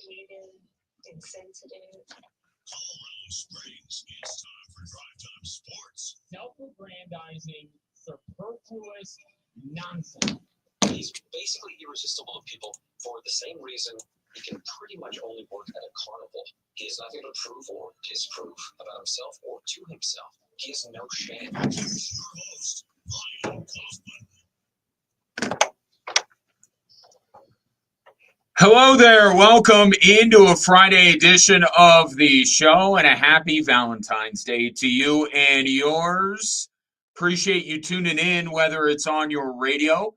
complicated, insensitive. Colorado Springs, it's time for Drive Time Sports. Self-aggrandizing, superfluous nonsense. He's basically irresistible to people for the same reason he can pretty much only work at a carnival. He has nothing to prove or disprove about himself or to himself. He has no shame. Here's your host, Ryan Kaufman. Hello there. Welcome into a Friday edition of the show, and a happy Valentine's Day to you and yours. Appreciate you tuning in, whether it's on your radio,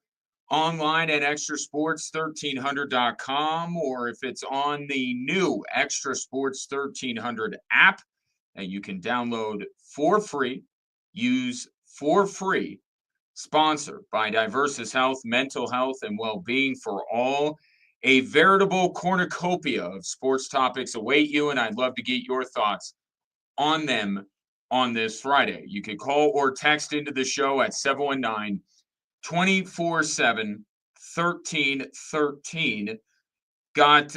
online at extrasports1300.com, or if it's on the new Extra Sports 1300 app that you can download for free, use for free, sponsored by Diversus Health, mental health, and well-being for all. A veritable cornucopia of sports topics await you, and I'd love to get your thoughts on them on this Friday. You can call or text into the show at 719-247-1313. Got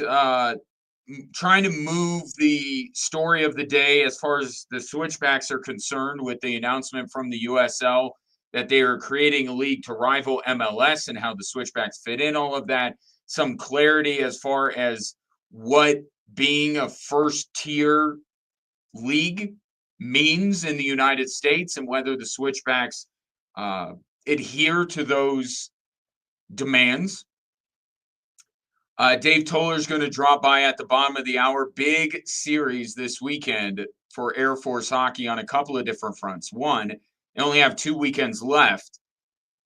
trying to move the story of the day as far as the Switchbacks are concerned with the announcement from the USL that they are creating a league to rival MLS and how the Switchbacks fit in, all of that. Some clarity as far as what being a first-tier league means in the United States and whether the Switchbacks adhere to those demands. Dave Toller is going to drop by at the bottom of the hour. Big series this weekend for Air Force hockey on a couple of different fronts. One, they only have 2 weekends left,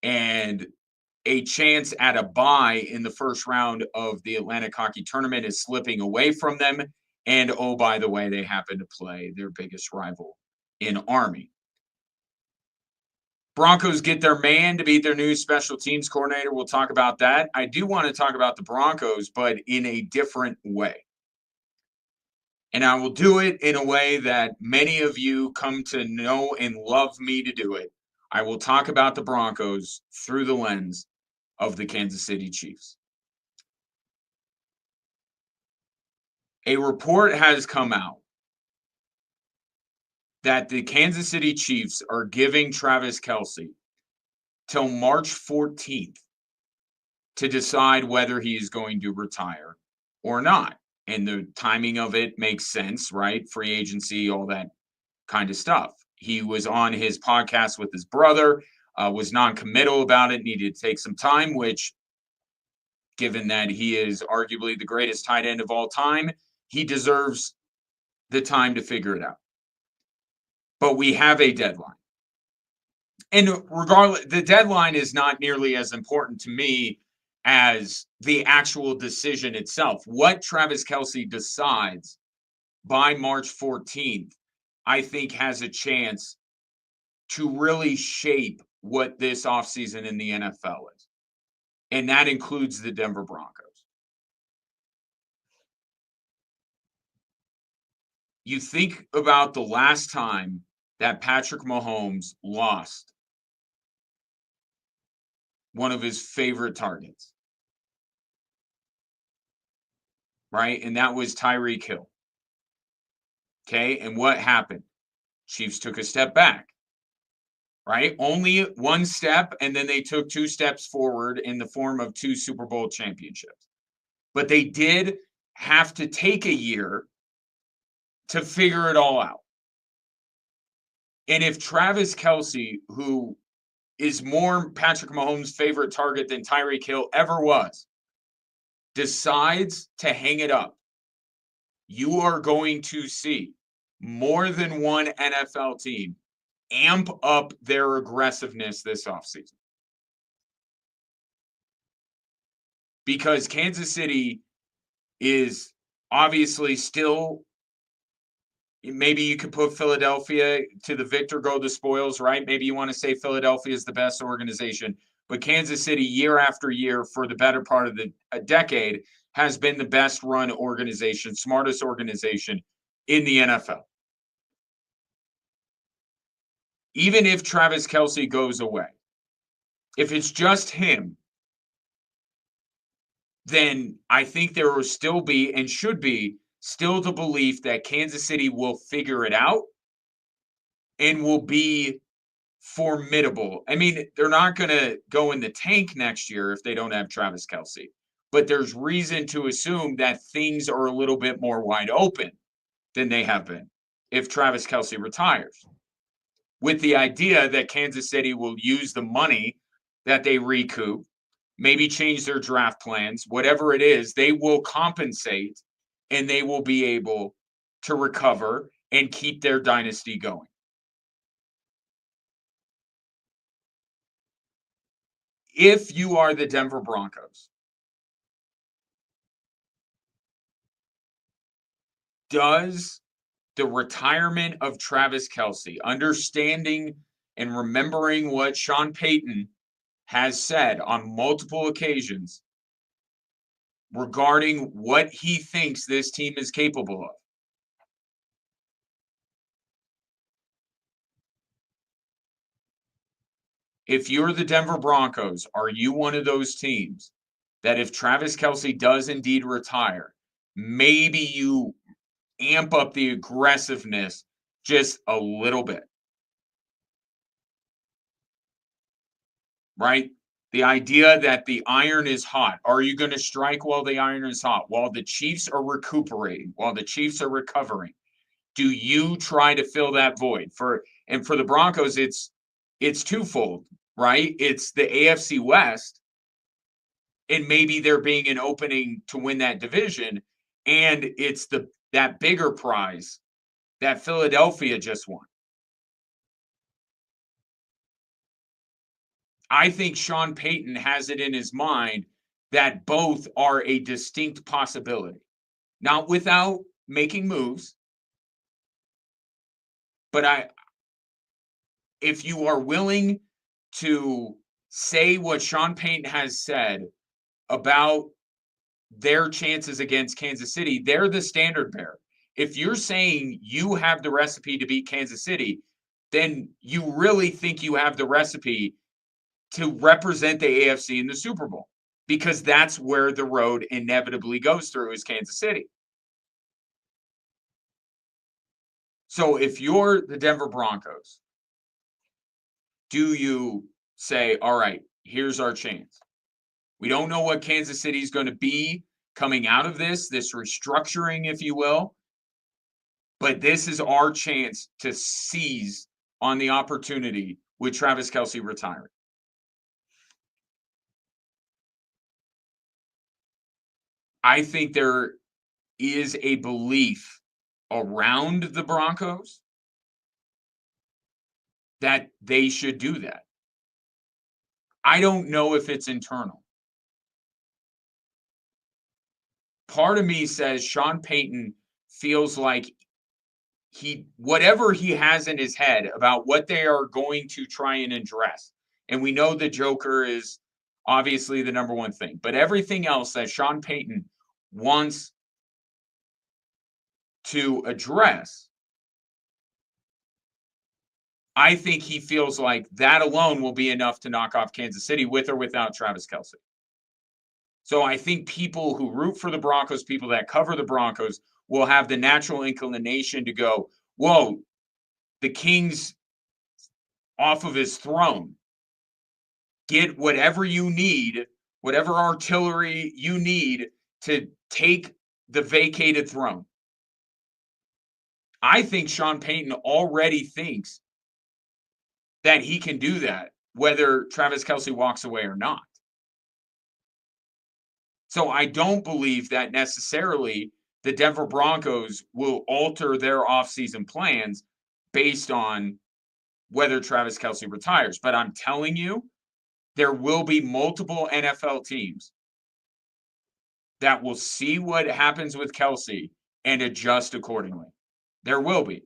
and a chance at a bye in the first round of the Atlantic Hockey Tournament is slipping away from them. And, oh, by the way, they happen to play their biggest rival in Army. Broncos get their man to be their new special teams coordinator. We'll talk about that. I do want to talk about the Broncos, but in a different way. And I will do it in a way that many of you come to know and love me to do it. I will talk about the Broncos through the lens of the Kansas City Chiefs. A report has come out that the Kansas City Chiefs are giving Travis Kelce till March 14th to decide whether he is going to retire or not. And the timing of it makes sense, right? Free agency, all that kind of stuff. He was on his podcast with his brother, was non-committal about it, needed to take some time, which, given that he is arguably the greatest tight end of all time, he deserves the time to figure it out. But we have a deadline. And regardless, the deadline is not nearly as important to me as the actual decision itself. What Travis Kelce decides by March 14th, I think has a chance to really shape what this offseason in the NFL is. And that includes the Denver Broncos. You think about the last time that Patrick Mahomes lost one of his favorite targets, right? And that was Tyreek Hill. Okay, and what happened? Chiefs took a step back, right? Only one step, and then they took 2 steps forward in the form of 2 Super Bowl championships. But they did have to take a year to figure it all out. And if Travis Kelce, who is more Patrick Mahomes' favorite target than Tyreek Hill ever was, decides to hang it up, you are going to see more than one NFL team amp up their aggressiveness this offseason. Because Kansas City is obviously still, maybe you could put Philadelphia to the victor go the spoils, right? Maybe you want to say Philadelphia is the best organization. But Kansas City, year after year, for the better part of a decade, has been the best run organization, smartest organization in the NFL. Even if Travis Kelce goes away, if it's just him, then I think there will still be and should be still the belief that Kansas City will figure it out and will be formidable. I mean, they're not going to go in the tank next year if they don't have Travis Kelce, but there's reason to assume that things are a little bit more wide open than they have been if Travis Kelce retires, with the idea that Kansas City will use the money that they recoup, maybe change their draft plans, whatever it is, they will compensate and they will be able to recover and keep their dynasty going. If you are the Denver Broncos, does the retirement of Travis Kelce, understanding and remembering what Sean Payton has said on multiple occasions regarding what he thinks this team is capable of, if you're the Denver Broncos, are you one of those teams that if Travis Kelce does indeed retire, maybe you amp up the aggressiveness just a little bit? Right? The idea that the iron is hot. Are you going to strike while the iron is hot? While the Chiefs are recuperating, while the Chiefs are recovering, do you try to fill that void? For the Broncos, it's twofold, right? It's the AFC West, and maybe there being an opening to win that division, and it's that bigger prize that Philadelphia just won. I think Sean Payton has it in his mind that both are a distinct possibility. Not without making moves, but if you are willing to say what Sean Payton has said about their chances against Kansas City, they're the standard bearer. If you're saying you have the recipe to beat Kansas City, then you really think you have the recipe to represent the AFC in the Super Bowl, because that's where the road inevitably goes through, is Kansas City. So if you're the Denver Broncos, do you say, all right, here's our chance? We don't know what Kansas City is going to be coming out of this restructuring, if you will, but this is our chance to seize on the opportunity with Travis Kelce retiring. I think there is a belief around the Broncos that they should do that. I don't know if it's internal. Part of me says Sean Payton feels like whatever he has in his head about what they are going to try and address. And we know the Joker is obviously the number one thing, but everything else that Sean Payton wants to address, I think he feels like that alone will be enough to knock off Kansas City with or without Travis Kelce. So I think people who root for the Broncos, people that cover the Broncos, will have the natural inclination to go, whoa, the King's off of his throne. Get whatever you need, whatever artillery you need to take the vacated throne. I think Sean Payton already thinks that he can do that, whether Travis Kelce walks away or not. So I don't believe that necessarily the Denver Broncos will alter their offseason plans based on whether Travis Kelce retires. But I'm telling you, there will be multiple NFL teams that will see what happens with Kelce and adjust accordingly. There will be.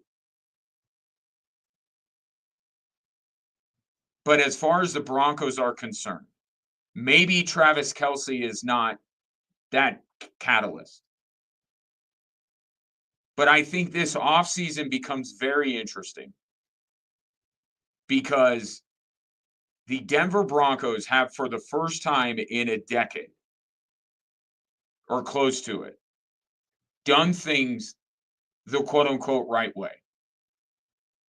But as far as the Broncos are concerned, maybe Travis Kelce is not that catalyst. But I think this offseason becomes very interesting because the Denver Broncos have, for the first time in a decade, or close to it, done things the quote unquote right way,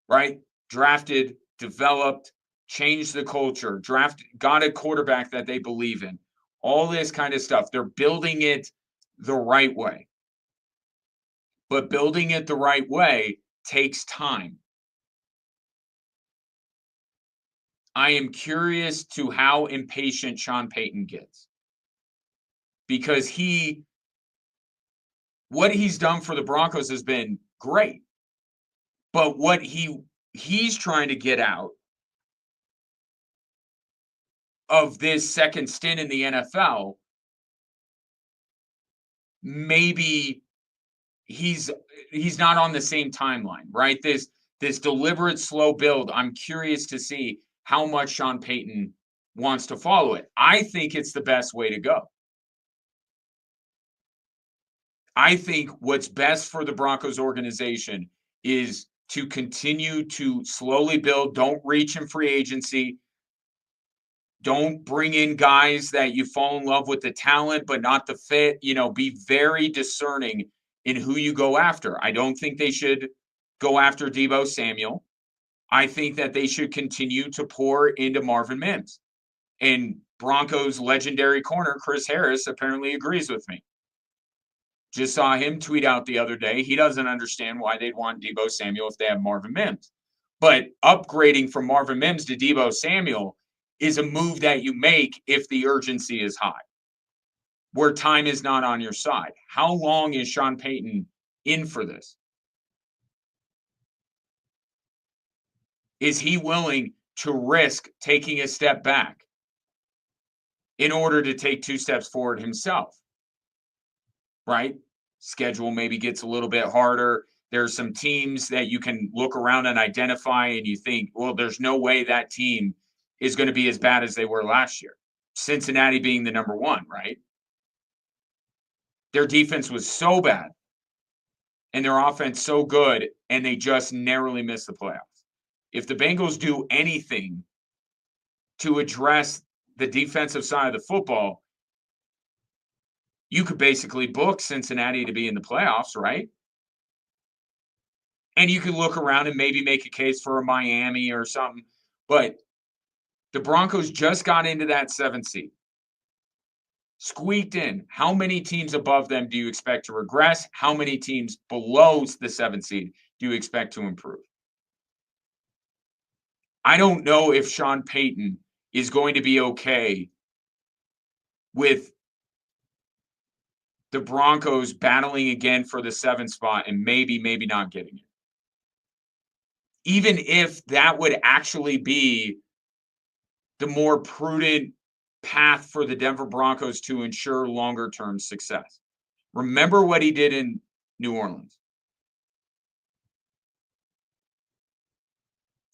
right? Drafted, developed, changed the culture, got a quarterback that they believe in, all this kind of stuff. They're building it the right way. But building it the right way takes time. I am curious to how impatient Sean Payton gets. Because what he's done for the Broncos has been great. But what he's trying to get out of this second stint in the NFL, maybe he's not on the same timeline, right? This deliberate slow build. I'm curious to see how much Sean Payton wants to follow it. I think it's the best way to go. I think what's best for the Broncos organization is to continue to slowly build. Don't reach in free agency. Don't bring in guys that you fall in love with the talent, but not the fit. Be very discerning in who you go after. I don't think they should go after Deebo Samuel. I think that they should continue to pour into Marvin Mims. And Broncos legendary corner, Chris Harris, apparently agrees with me. Just saw him tweet out the other day. He doesn't understand why they'd want Deebo Samuel if they have Marvin Mims. But upgrading from Marvin Mims to Deebo Samuel is a move that you make if the urgency is high, where time is not on your side. How long is Sean Payton in for this? Is he willing to risk taking a step back in order to take 2 steps forward himself? Right? Schedule maybe gets a little bit harder. There's some teams that you can look around and identify and you think, well, there's no way that team is going to be as bad as they were last year. Cincinnati being the number 1, right? Their defense was so bad and their offense so good, and they just narrowly missed the playoffs. If the Bengals do anything to address the defensive side of the football, you could basically book Cincinnati to be in the playoffs, right? And you could look around and maybe make a case for a Miami or something. But the Broncos just got into that 7th seed. Squeaked in. How many teams above them do you expect to regress? How many teams below the 7th seed do you expect to improve? I don't know if Sean Payton is going to be okay with the Broncos battling again for the 7th spot and maybe not getting it. Even if that would actually be the more prudent path for the Denver Broncos to ensure longer-term success. Remember what he did in New Orleans.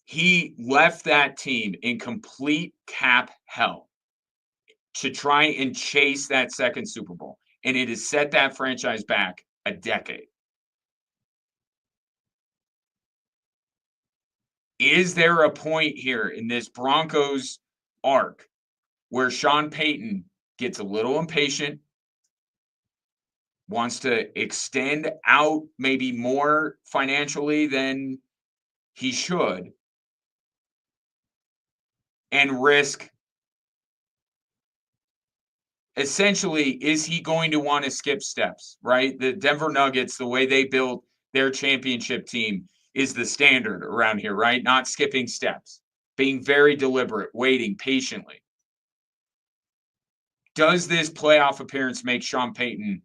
He left that team in complete cap hell to try and chase that 2nd Super Bowl. And it has set that franchise back a decade. Is there a point here in this Broncos arc where Sean Payton gets a little impatient, wants to extend out maybe more financially than he should, and risk? Essentially, is he going to want to skip steps, right? The Denver Nuggets, the way they built their championship team is the standard around here, right? Not skipping steps, being very deliberate, waiting patiently. Does this playoff appearance make Sean Payton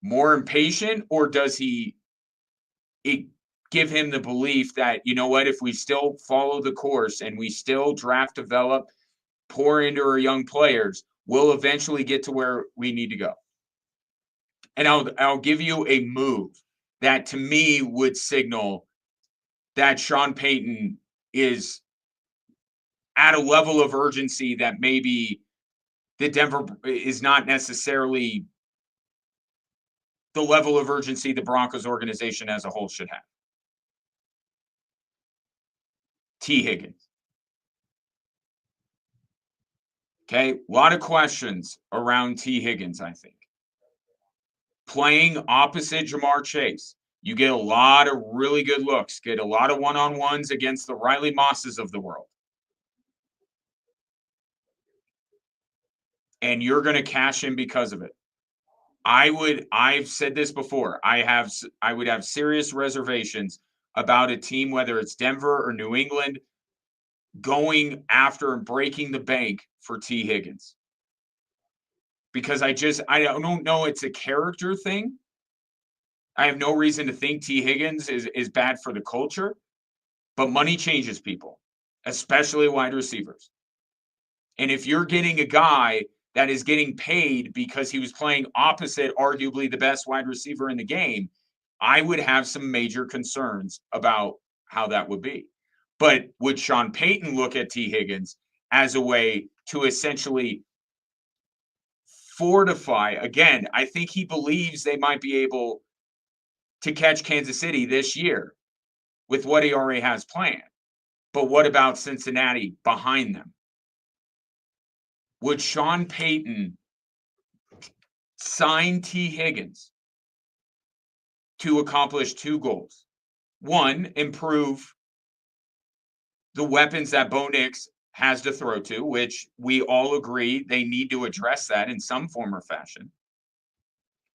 more impatient, or does it give him the belief that, you know what, if we still follow the course and we still draft, develop, pour into our young players, we'll eventually get to where we need to go? And I'll give you a move that to me would signal that Sean Payton is at a level of urgency that maybe the Denver is not necessarily the level of urgency the Broncos organization as a whole should have. T. Higgins. Okay, a lot of questions around T. Higgins, I think. Playing opposite Jamar Chase, you get a lot of really good looks, get a lot of one-on-ones against the Riley Mosses of the world. And you're going to cash in because of it. I've said this before. I would have serious reservations about a team, whether it's Denver or New England, going after and breaking the bank for T. Higgins. Because I don't know, it's a character thing. I have no reason to think T. Higgins is bad for the culture, but money changes people, especially wide receivers. And if you're getting a guy that is getting paid because he was playing opposite arguably the best wide receiver in the game, I would have some major concerns about how that would be. But would Sean Payton look at T. Higgins as a way to essentially fortify? Again, I think he believes they might be able to catch Kansas City this year with what he already has planned. But what about Cincinnati behind them? Would Sean Payton sign T. Higgins to accomplish two goals? One, improve the weapons that Bo Nix has to throw to, which we all agree they need to address that in some form or fashion,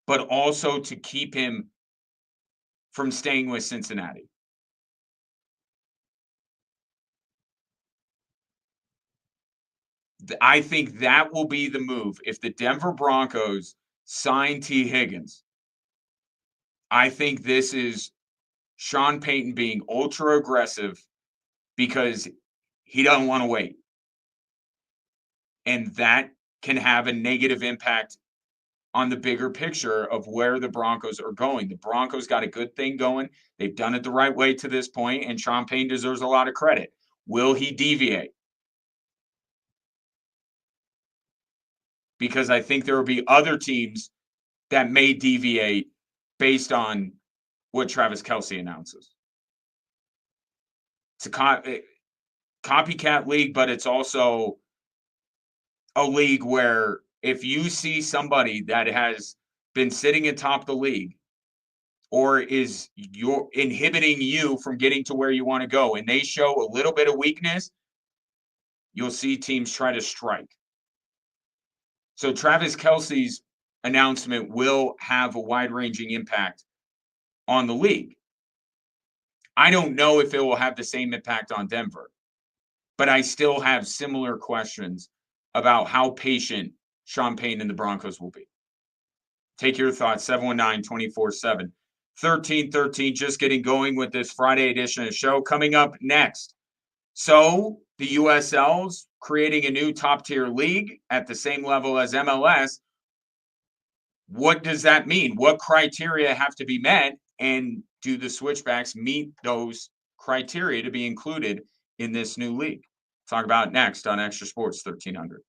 but also to keep him from staying with Cincinnati. I think that will be the move. If the Denver Broncos sign T. Higgins, I think this is Sean Payton being ultra aggressive because he doesn't want to wait. And that can have a negative impact on the bigger picture of where the Broncos are going. The Broncos got a good thing going. They've done it the right way to this point, and Sean Payton deserves a lot of credit. Will he deviate? Because I think there will be other teams that may deviate based on what Travis Kelce announces. It's a copycat league, but it's also a league where if you see somebody that has been sitting atop the league or is inhibiting you from getting to where you want to go and they show a little bit of weakness, you'll see teams try to strike. So Travis Kelce's announcement will have a wide-ranging impact on the league. I don't know if it will have the same impact on Denver, but I still have similar questions about how patient Sean Payton and the Broncos will be. Take your thoughts, 719-24-7. 1313, just getting going with this Friday edition of the show. Coming up next. So the USL's creating a new top-tier league at the same level as MLS. What does that mean? What criteria have to be met? And do the Switchbacks meet those criteria to be included in this new league? Talk about it next on Extra Sports 1300.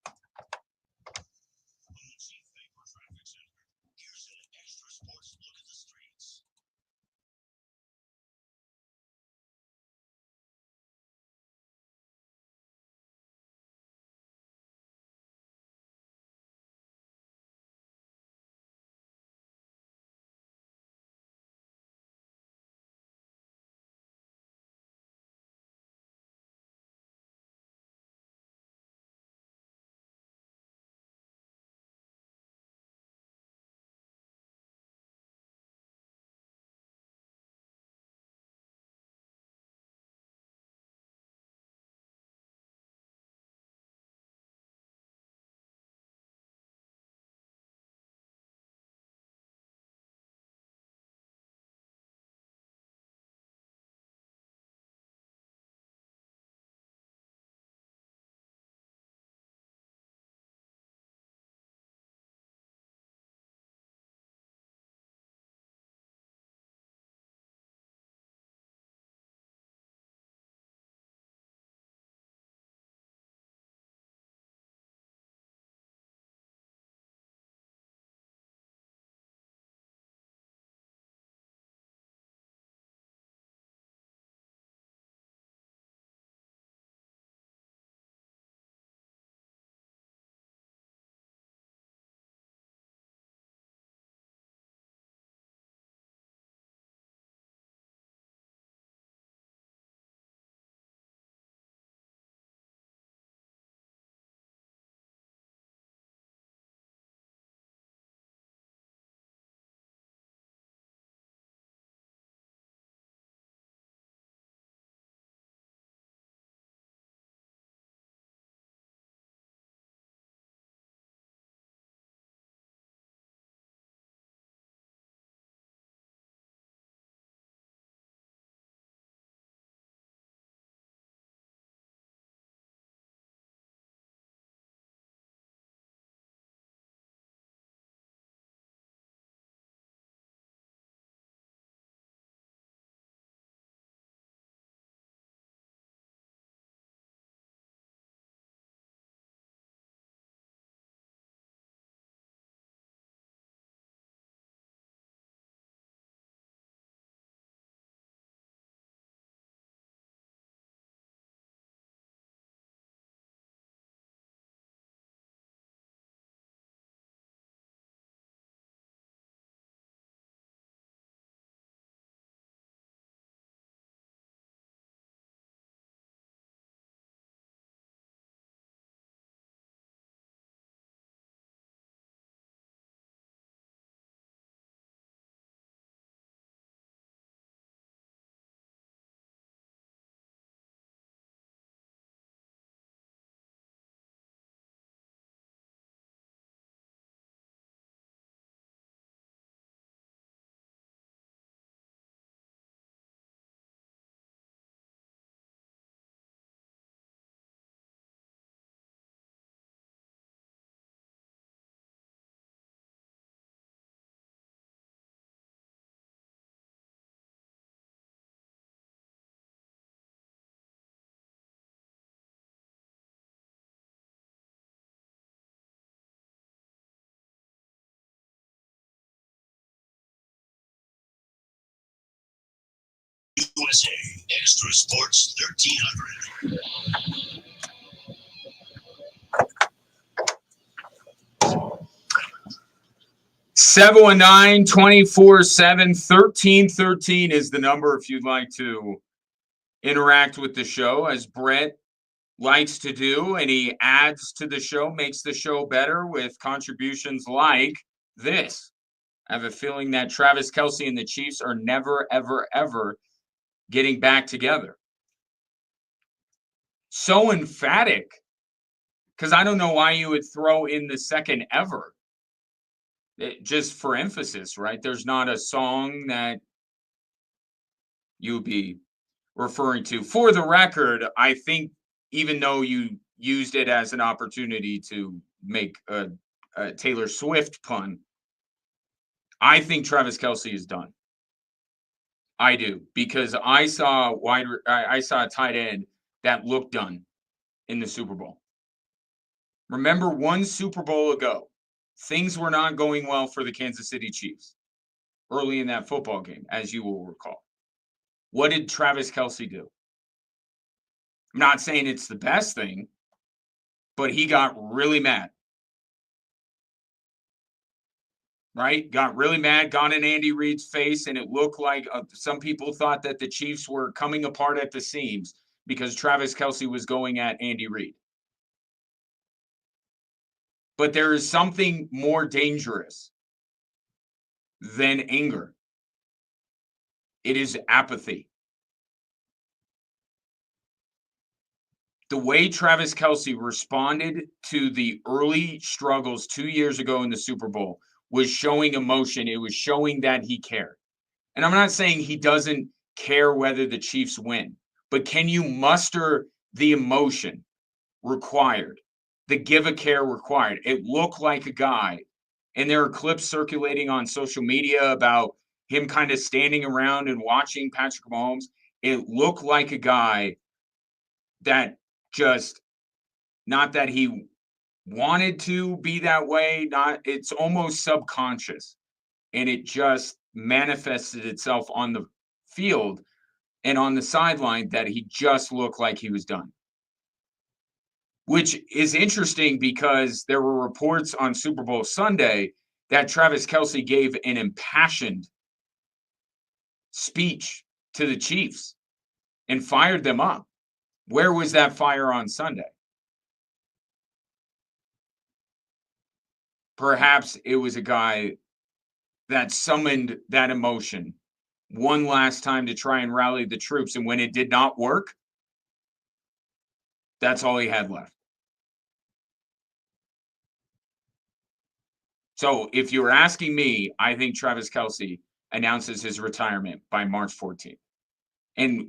USA Extra Sports 1300. 719-247-1313 is the number if you'd like to interact with the show, as Brett likes to do, and he adds to the show, makes the show better with contributions like this. I have a feeling that Travis Kelce and the Chiefs are never, ever, ever getting back together. So emphatic, because I don't know why you would throw in the second ever. Just for emphasis, right? There's not a song that you would be referring to. For the record, I think even though you used it as an opportunity to make a Taylor Swift pun, I think Travis Kelce is done. I do, because I saw a tight end that looked done in the Super Bowl. Remember, one Super Bowl ago, things were not going well for the Kansas City Chiefs early in that football game, as you will recall. What did Travis Kelce do? I'm not saying it's the best thing, but he got really mad. Right? Got really mad, got in Andy Reid's face, and it looked like some people thought that the Chiefs were coming apart at the seams because Travis Kelce was going at Andy Reid. But there is something more dangerous than anger. It is apathy. The way Travis Kelce responded to the early struggles 2 years ago in the Super Bowl was showing emotion. It was showing that he cared. And I'm not saying he doesn't care whether the Chiefs win, but can you muster the emotion required, the give a care required? It looked like a guy, and there are clips circulating on social media about him kind of standing around and watching Patrick Mahomes. It looked like a guy that just, not that he wanted to be that way, it's almost subconscious, and it just manifested itself on the field and on the sideline that he just looked like he was done. Which is interesting because there were reports on Super Bowl Sunday that Travis Kelce gave an impassioned speech to the Chiefs and fired them up. Where was that fire on Sunday? Perhaps it was a guy that summoned that emotion one last time to try and rally the troops. And when it did not work, that's all he had left. So if you're asking me, I think Travis Kelce announces his retirement by March 14th. And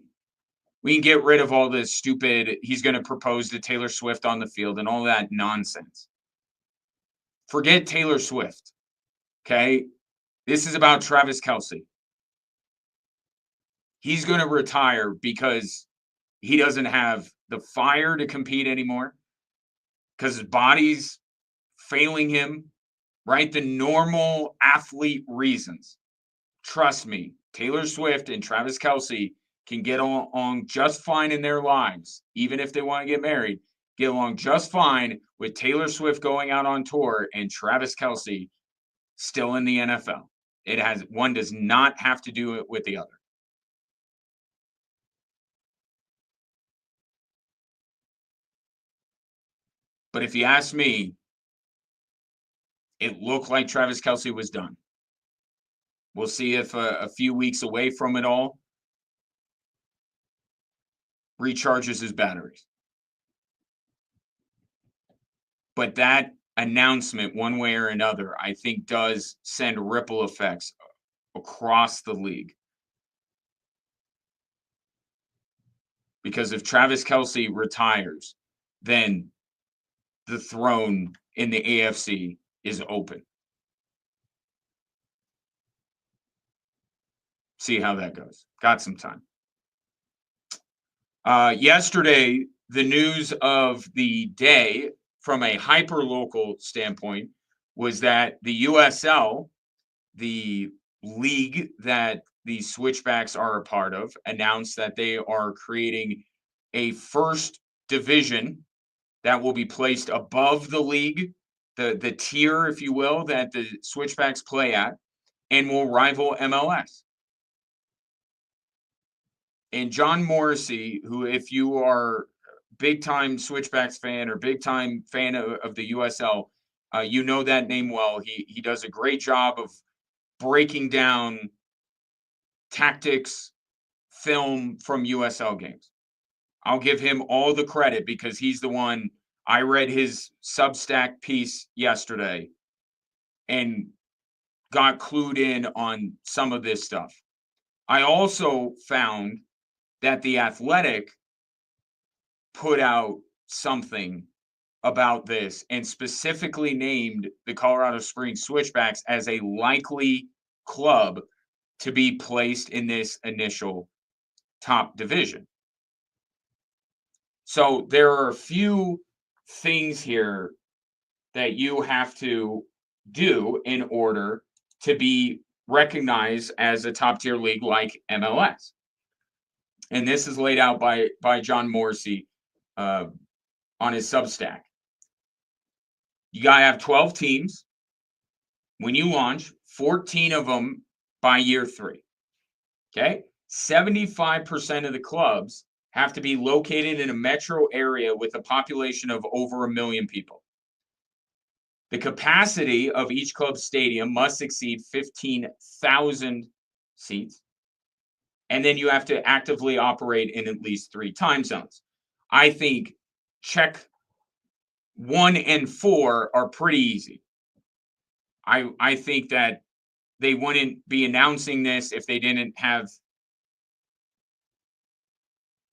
we can get rid of all this stupid, he's going to propose to Taylor Swift on the field and all that nonsense. Forget Taylor Swift, okay? This is about Travis Kelce. He's going to retire because he doesn't have the fire to compete anymore, because his body's failing him, right? The normal athlete reasons. Trust me, Taylor Swift and Travis Kelce can get along just fine in their lives, even if they want to get married, get along just fine with Taylor Swift going out on tour and Travis Kelce still in the NFL. One does not have to do it with the other. But if you ask me, it looked like Travis Kelce was done. We'll see if a few weeks away from it all recharges his batteries. But that announcement, one way or another, I think does send ripple effects across the league. Because if Travis Kelce retires, then the throne in the AFC is open. See how that goes. Got some time. Yesterday, the news of the day from a hyper-local standpoint was that the USL, the league that the Switchbacks are a part of announced that they are creating a first division that will be placed above the league, the tier, if you will, that the Switchbacks play at, and will rival MLS. And John Morrissey, who, if you are big time Switchbacks fan or big time fan of the USL, you know that name well. He does a great job of breaking down tactics, film from USL games. I'll give him all the credit because he's the one. I read his Substack piece yesterday and got clued in on some of this stuff. I also found that The Athletic put out something about this and specifically named the Colorado Springs Switchbacks as a likely club to be placed in this initial top division. So there are a few things here that you have to do in order to be recognized as a top tier league like MLS. And this is laid out by John Morrissey on his Substack. You got to have 12 teams when you launch, 14 of them by year 3. Okay? 75% of the clubs have to be located in a metro area with a population of over 1 million people. The capacity of each club stadium must exceed 15,000 seats. And then you have to actively operate in at least 3 time zones. I think check 1 and 4 are pretty easy. I think that they wouldn't be announcing this if they didn't have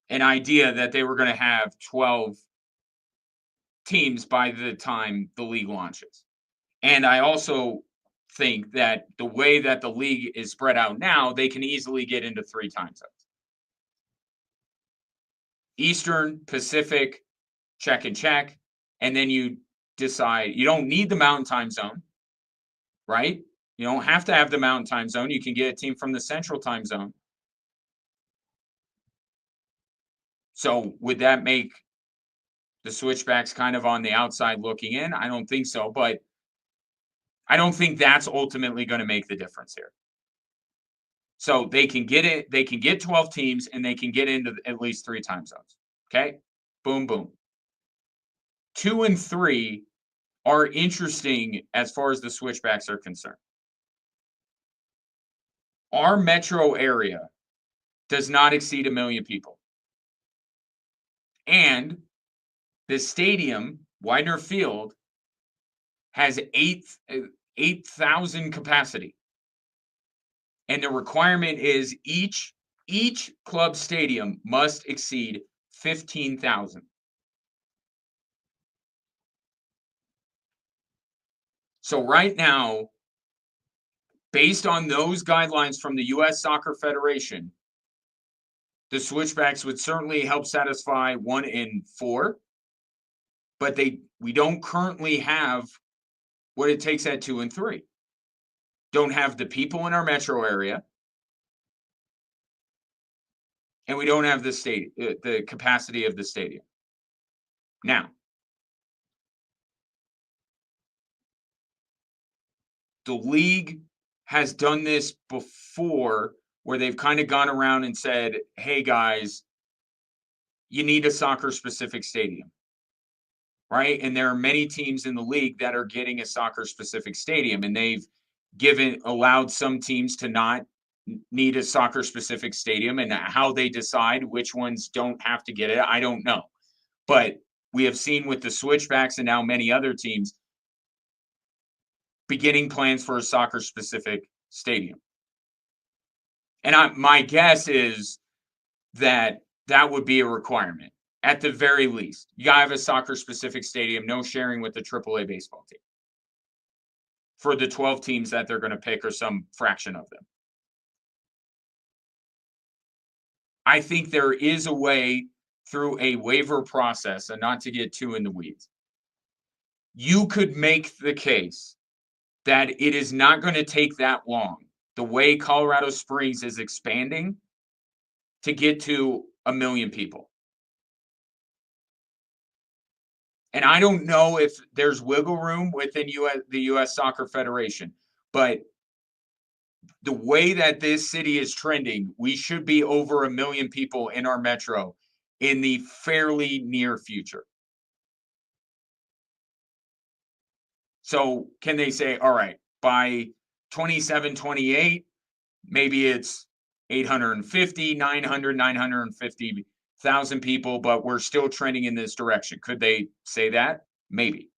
an idea that they were going to have 12 teams by the time the league launches. And I also think that the way that the league is spread out now, they can easily get into 3 time zones. Eastern, Pacific, check and check. And then you decide, you don't need the Mountain Time Zone, right? You don't have to have the Mountain Time Zone. You can get a team from the Central Time Zone. So would that make the Switchbacks kind of on the outside looking in? I don't think so, but I don't think that's ultimately going to make the difference here. So they can get it, they can get 12 teams and they can get into at least 3 time zones. Okay? Boom, boom. 2 and 3 are interesting as far as the Switchbacks are concerned. Our metro area does not exceed 1 million people. And the stadium, Widener Field, has 8,000 capacity. And the requirement is each club stadium must exceed 15,000. So right now, based on those guidelines from the U.S. Soccer Federation, the Switchbacks would certainly help satisfy 1 and 4, but we don't currently have what it takes at 2 and 3. Don't have the people in our metro area, and we don't have the capacity of the stadium. Now, the league has done this before where they've kind of gone around and said, hey guys, you need a soccer specific stadium, right? And there are many teams in the league that are getting a soccer specific stadium, and they've allowed some teams to not need a soccer specific stadium, and how they decide which ones don't have to get it, I don't know. But we have seen with the Switchbacks and now many other teams beginning plans for a soccer specific stadium. And my guess is that would be a requirement at the very least. You gotta have a soccer specific stadium, no sharing with the AAA baseball team for the 12 teams that they're going to pick or some fraction of them. I think there is a way through a waiver process, and not to get too in the weeds, you could make the case that it is not going to take that long the way Colorado Springs is expanding to get to 1 million people. And I don't know if there's wiggle room within the U.S. Soccer Federation, but the way that this city is trending, we should be over 1 million people in our metro in the fairly near future. So can they say, all right, by 27, 28, maybe it's 850, 900, 950,000 people, but we're still trending in this direction. Could they say that? Maybe.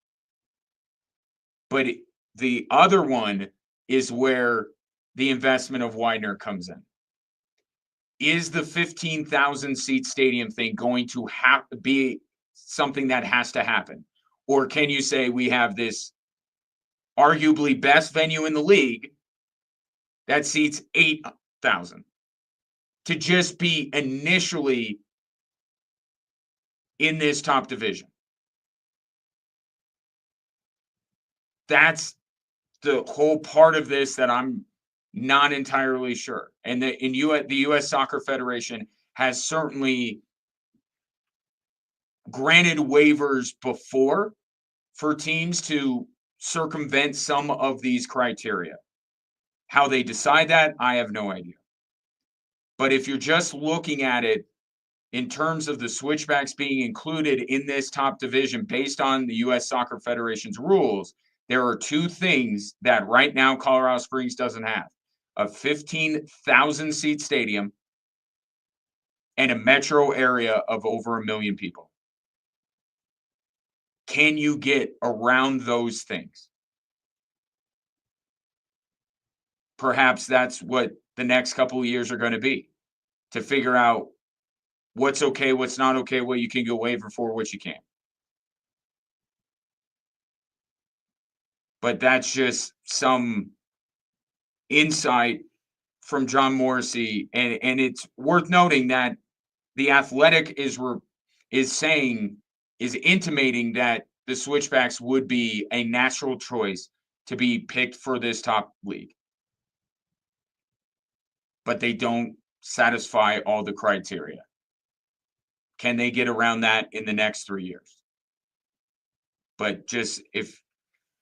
But the other one is where the investment of Widener comes in. Is the 15,000 seat stadium thing going to be something that has to happen? Or can you say we have this arguably best venue in the league that seats 8,000 to just be initially in this top division? That's the whole part of this that I'm not entirely sure. And the U.S. Soccer Federation has certainly granted waivers before for teams to circumvent some of these criteria. How they decide that, I have no idea. But if you're just looking at it in terms of the switchbacks being included in this top division based on the U.S. Soccer Federation's rules, there are two things that right now Colorado Springs doesn't have: a 15,000 seat stadium and a metro area of over 1 million people. Can you get around those things? Perhaps that's what the next couple of years are going to be, to figure out what's okay, what's not okay, what you can go waiver for, what you can't. But that's just some insight from John Morrissey, and it's worth noting that the Athletic is intimating that the switchbacks would be a natural choice to be picked for this top league. But they don't satisfy all the criteria. Can they get around that in the next 3 years? But just if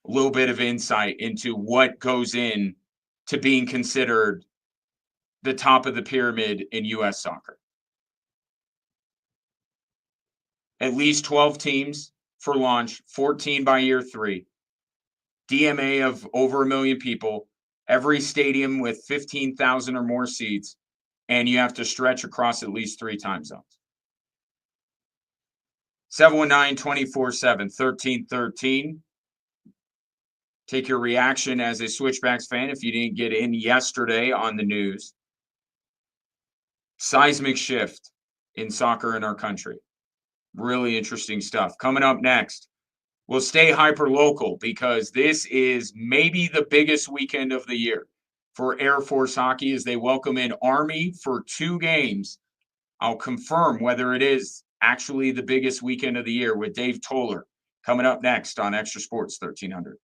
a little bit of insight into what goes in to being considered the top of the pyramid in U.S. soccer. At least 12 teams for launch, 14 by year 3. DMA of over 1 million people, every stadium with 15,000 or more seats, and you have to stretch across at least 3 time zones. 719-24-7-1313. Take your reaction as a Switchbacks fan if you didn't get in yesterday on the news. Seismic shift in soccer in our country. Really interesting stuff. Coming up next, we'll stay hyper local because this is maybe the biggest weekend of the year for Air Force hockey as they welcome in Army for 2 games. I'll confirm whether it is actually the biggest weekend of the year with Dave Toller coming up next on Extra Sports 1300.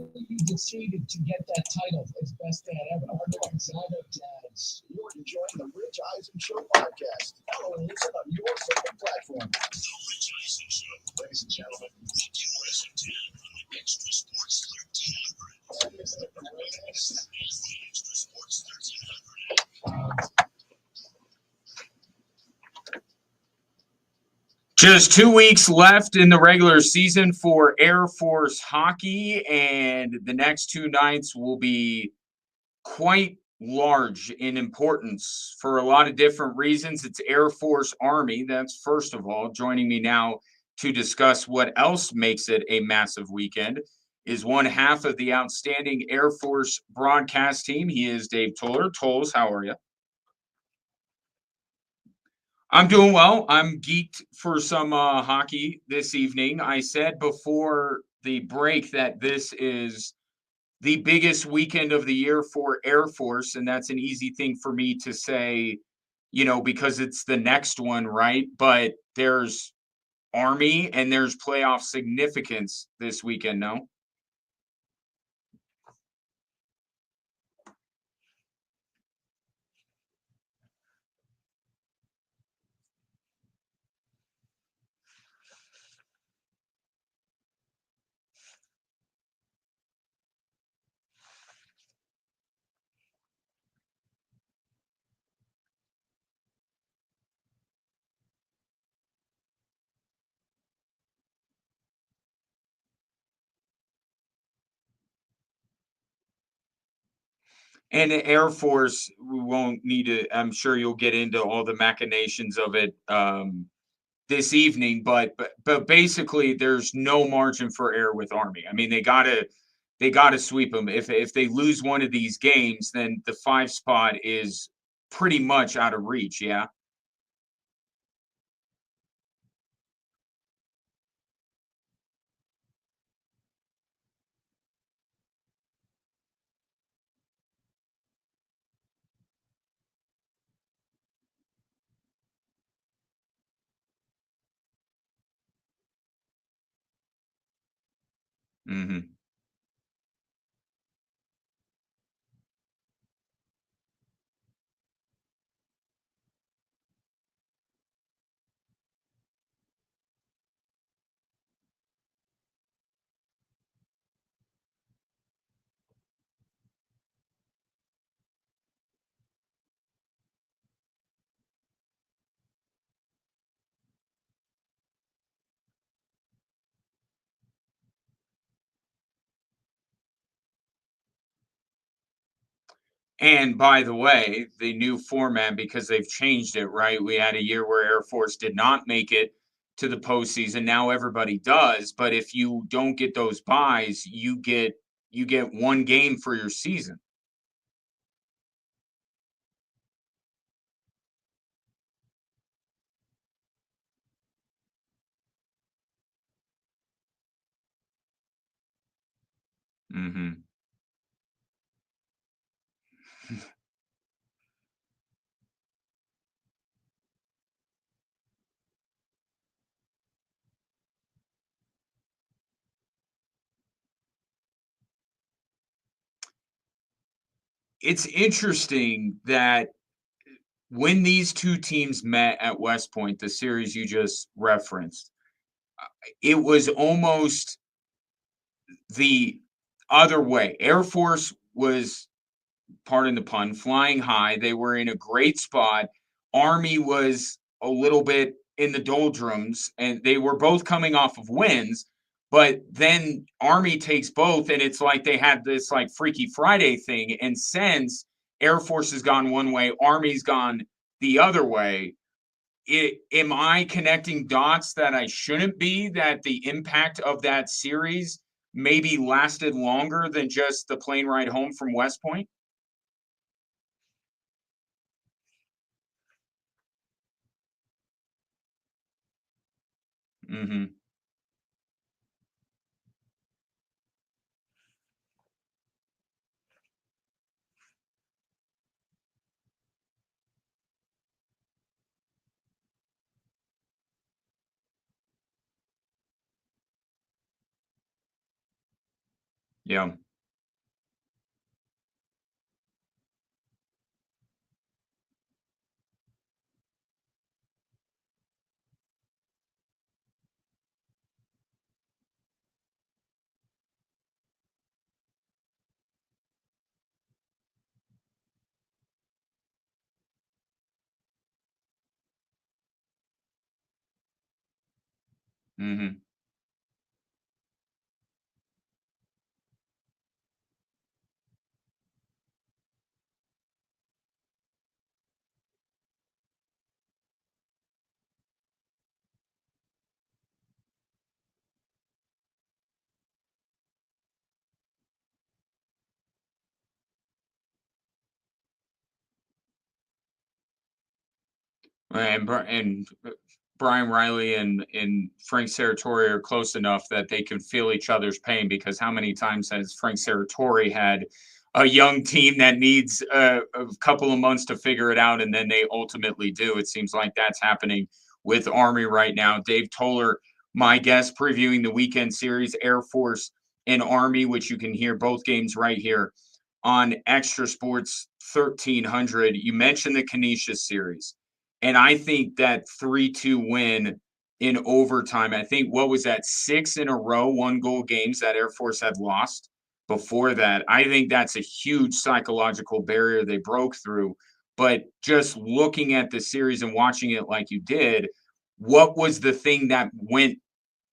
you can see to get that title as best dad ever. Outside of dads. You're enjoying the Rich Eisen Show podcast. Follow and listen on your favorite platform. The Rich Eisen Show. Ladies and gentlemen, You can listen to on the Extra Sports 1300. and Mr. Greatest. It's the Extra Sports 1300. Just 2 weeks left in the regular season for Air Force hockey, and the next two nights will be quite large in importance for a lot of different reasons. It's Air Force Army. That's first of all. Joining me now to discuss what else makes it a massive weekend is one half of the outstanding Air Force broadcast team. He is Dave Toller. Tolles, how are you? I'm doing well. I'm geeked for some hockey this evening. I said before the break that this is the biggest weekend of the year for Air Force, and that's an easy thing for me to say, because it's the next one, right? But there's Army and there's playoff significance this weekend, no? And the Air Force, we won't need to, I'm sure you'll get into all the machinations of it this evening, but basically there's no margin for error with Army. I mean, they gotta sweep them. If they lose one of these games, then the 5 spot is pretty much out of reach. Yeah. hmm And by the way, the new format, because they've changed it, right? We had a year where Air Force did not make it to the postseason. Now everybody does. But if you don't get those buys, you get one game for your season. hmm It's interesting that when these two teams met at West Point, the series you just referenced, it was almost the other way. Air Force was, pardon the pun, flying high. They were in a great spot. Army was a little bit in the doldrums, and they were both coming off of wins. But then Army takes both, and it's like they had this like Freaky Friday thing. And since Air Force has gone one way, Army's gone the other way. Am I connecting dots that I shouldn't be? That the impact of that series maybe lasted longer than just the plane ride home from West Point? hmm Yeah. Hmm. And Brian Riley and Frank Serratori are close enough that they can feel each other's pain, because how many times has Frank Serratori had a young team that needs a couple of months to figure it out, and then they ultimately do? It seems like that's happening with Army right now. Dave Toller, my guest, previewing the weekend series, Air Force and Army, which you can hear both games right here on Extra Sports 1300. You mentioned the Canisius series. And I think that 3-2 win in overtime, I think, what was that, 6 in a row, 1-goal games that Air Force had lost before that. I think that's a huge psychological barrier they broke through. But just looking at the series and watching it like you did, what was the thing that went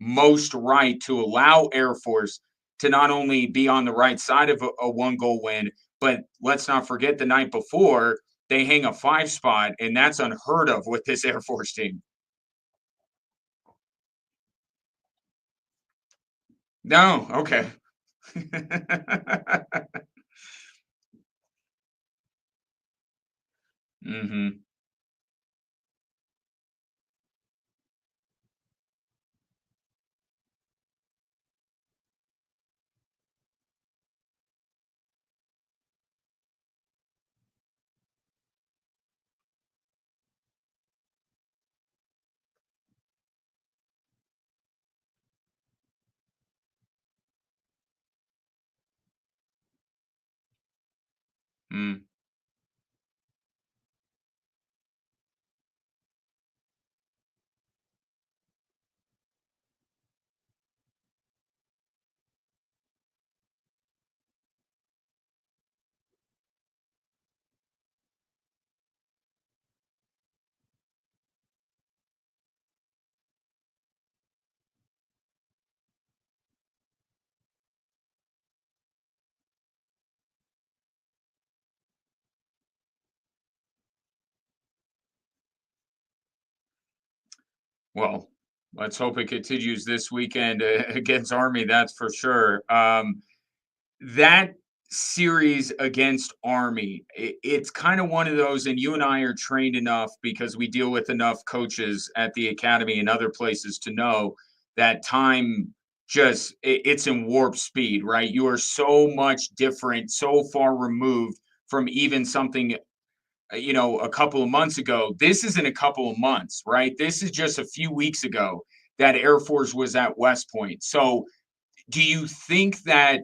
most right to allow Air Force to not only be on the right side of a 1-goal win, but let's not forget the night before they hang a 5 spot, and that's unheard of with this Air Force team. No, okay. Mhm. Mm. Well, let's hope it continues this weekend against Army, that's for sure. That series against Army, it's kind of one of those, and you and I are trained enough because we deal with enough coaches at the academy and other places to know that time just it's in warp speed, right? You are so much different, so far removed from even something a couple of months ago. This isn't a couple of months, right? This is just a few weeks ago that Air Force was at West Point. So do you think that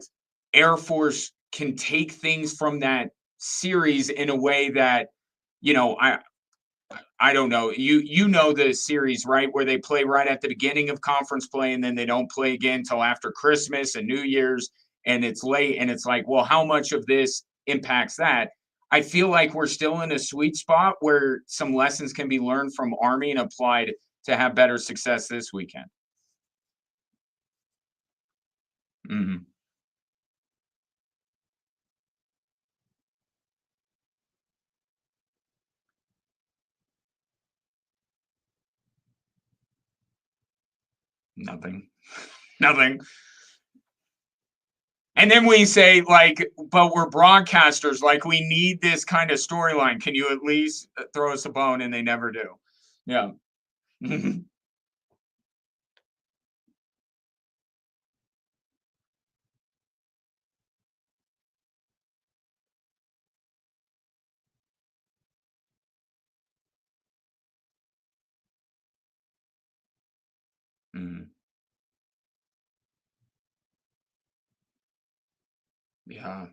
Air Force can take things from that series in a way that, you know, I don't know. You know the series, right? Where they play right at the beginning of conference play and then they don't play again until after Christmas and New Year's, and it's late, and it's like, well, how much of this impacts that? I feel like we're still in a sweet spot where some lessons can be learned from Army and applied to have better success this weekend. Mhm. Nothing. Nothing. And then we say, like, but we're broadcasters, like, we need this kind of storyline. Can you at least throw us a bone? And they never do. Yeah. Mhm. Yeah.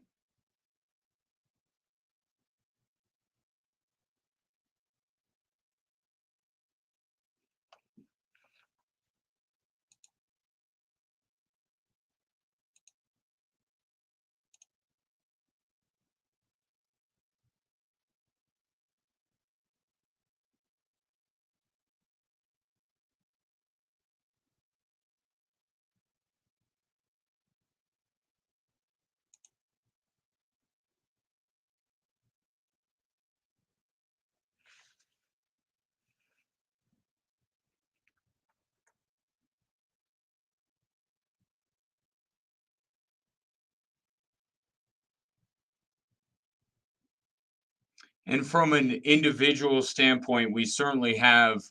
And from an individual standpoint, we certainly have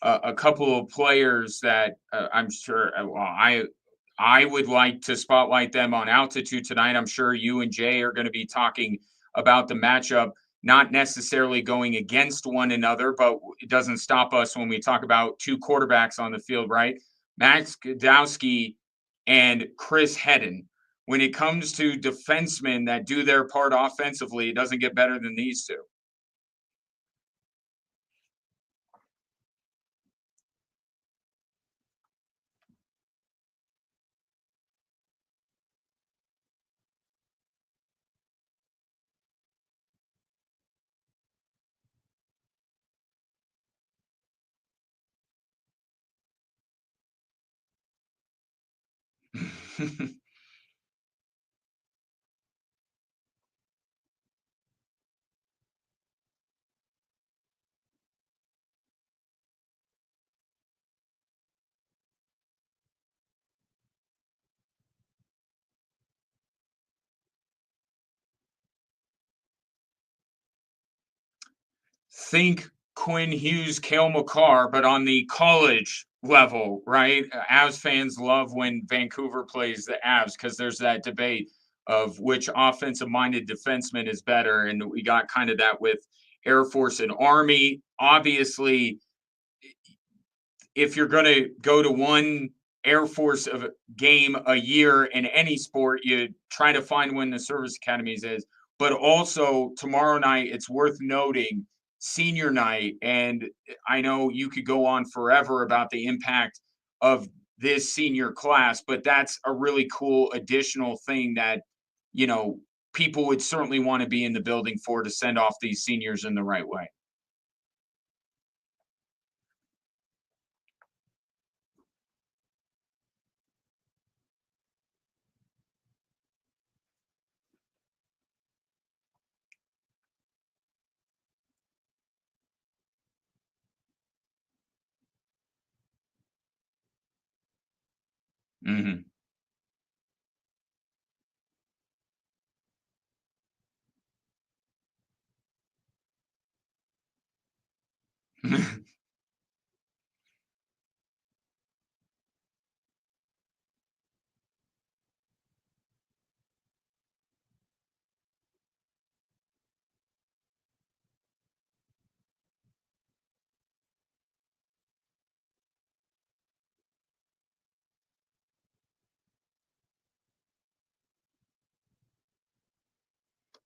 a couple of players that I'm sure. I would like to spotlight them on altitude tonight. I'm sure you and Jay are going to be talking about the matchup, not necessarily going against one another, but it doesn't stop us when we talk about two quarterbacks on the field, right? Max Godowski and Chris Hedden. When it comes to defensemen that do their part offensively, it doesn't get better than these two. Think Quinn Hughes, Kale McCarr, but on the college level, right? Avs fans love when Vancouver plays the Avs because there's that debate of which offensive minded defenseman is better. And we got kind of that with Air Force and Army. Obviously, if you're going to go to one Air Force of game a year in any sport, you try to find when the service academies is. But also tomorrow night, it's worth noting senior night. And I know you could go on forever about the impact of this senior class, but that's a really cool additional thing that, you know, people would certainly want to be in the building for to send off these seniors in the right way. Mm-hmm.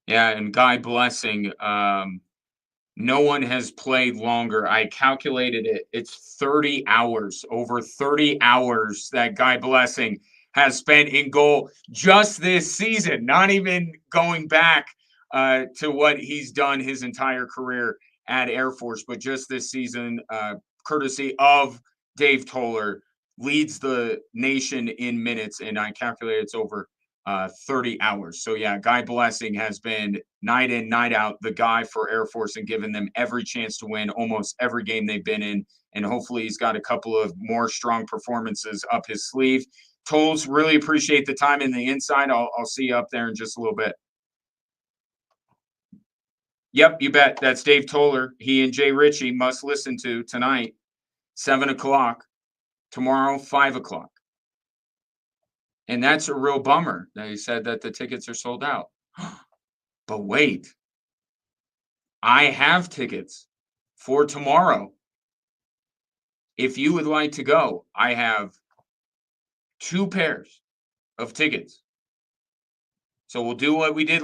Yeah, and Guy Blessing, no one has played longer. I calculated it. It's 30 hours, over 30 hours that Guy Blessing has spent in goal just this season, not even going back to what he's done his entire career at Air Force, but just this season, courtesy of Dave Toller, leads the nation in minutes, and I calculated it's over 30 hours. So yeah, Guy Blessing has been night in, night out, the guy for Air Force and given them every chance to win almost every game they've been in. And hopefully he's got a couple of more strong performances up his sleeve. Tolls, really appreciate the time and the insight. I'll see you up there in just a little bit. Yep, you bet. That's Dave Toller. He and Jay Ritchie must listen to tonight, 7 o'clock, tomorrow, 5 o'clock. And that's a real bummer. They said that the tickets are sold out. But wait, I have tickets for tomorrow. If you would like to go, I have 2 pairs of tickets So we'll do what we did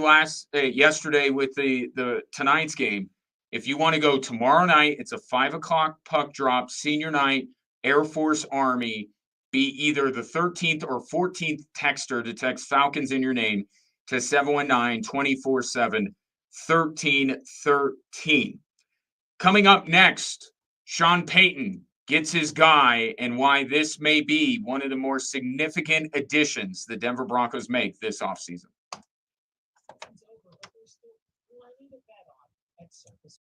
yesterday with the tonight's game. If you want to go tomorrow night, it's a 5 o'clock puck drop, senior night, Air Force Army. Be either the 13th or 14th texter to text Falcons in your name to 719-247-1313. Coming up next, Sean Payton gets his guy and why this may be one of the more significant additions the Denver Broncos make this offseason. It's over, but there's still plenty to bet on at Circus.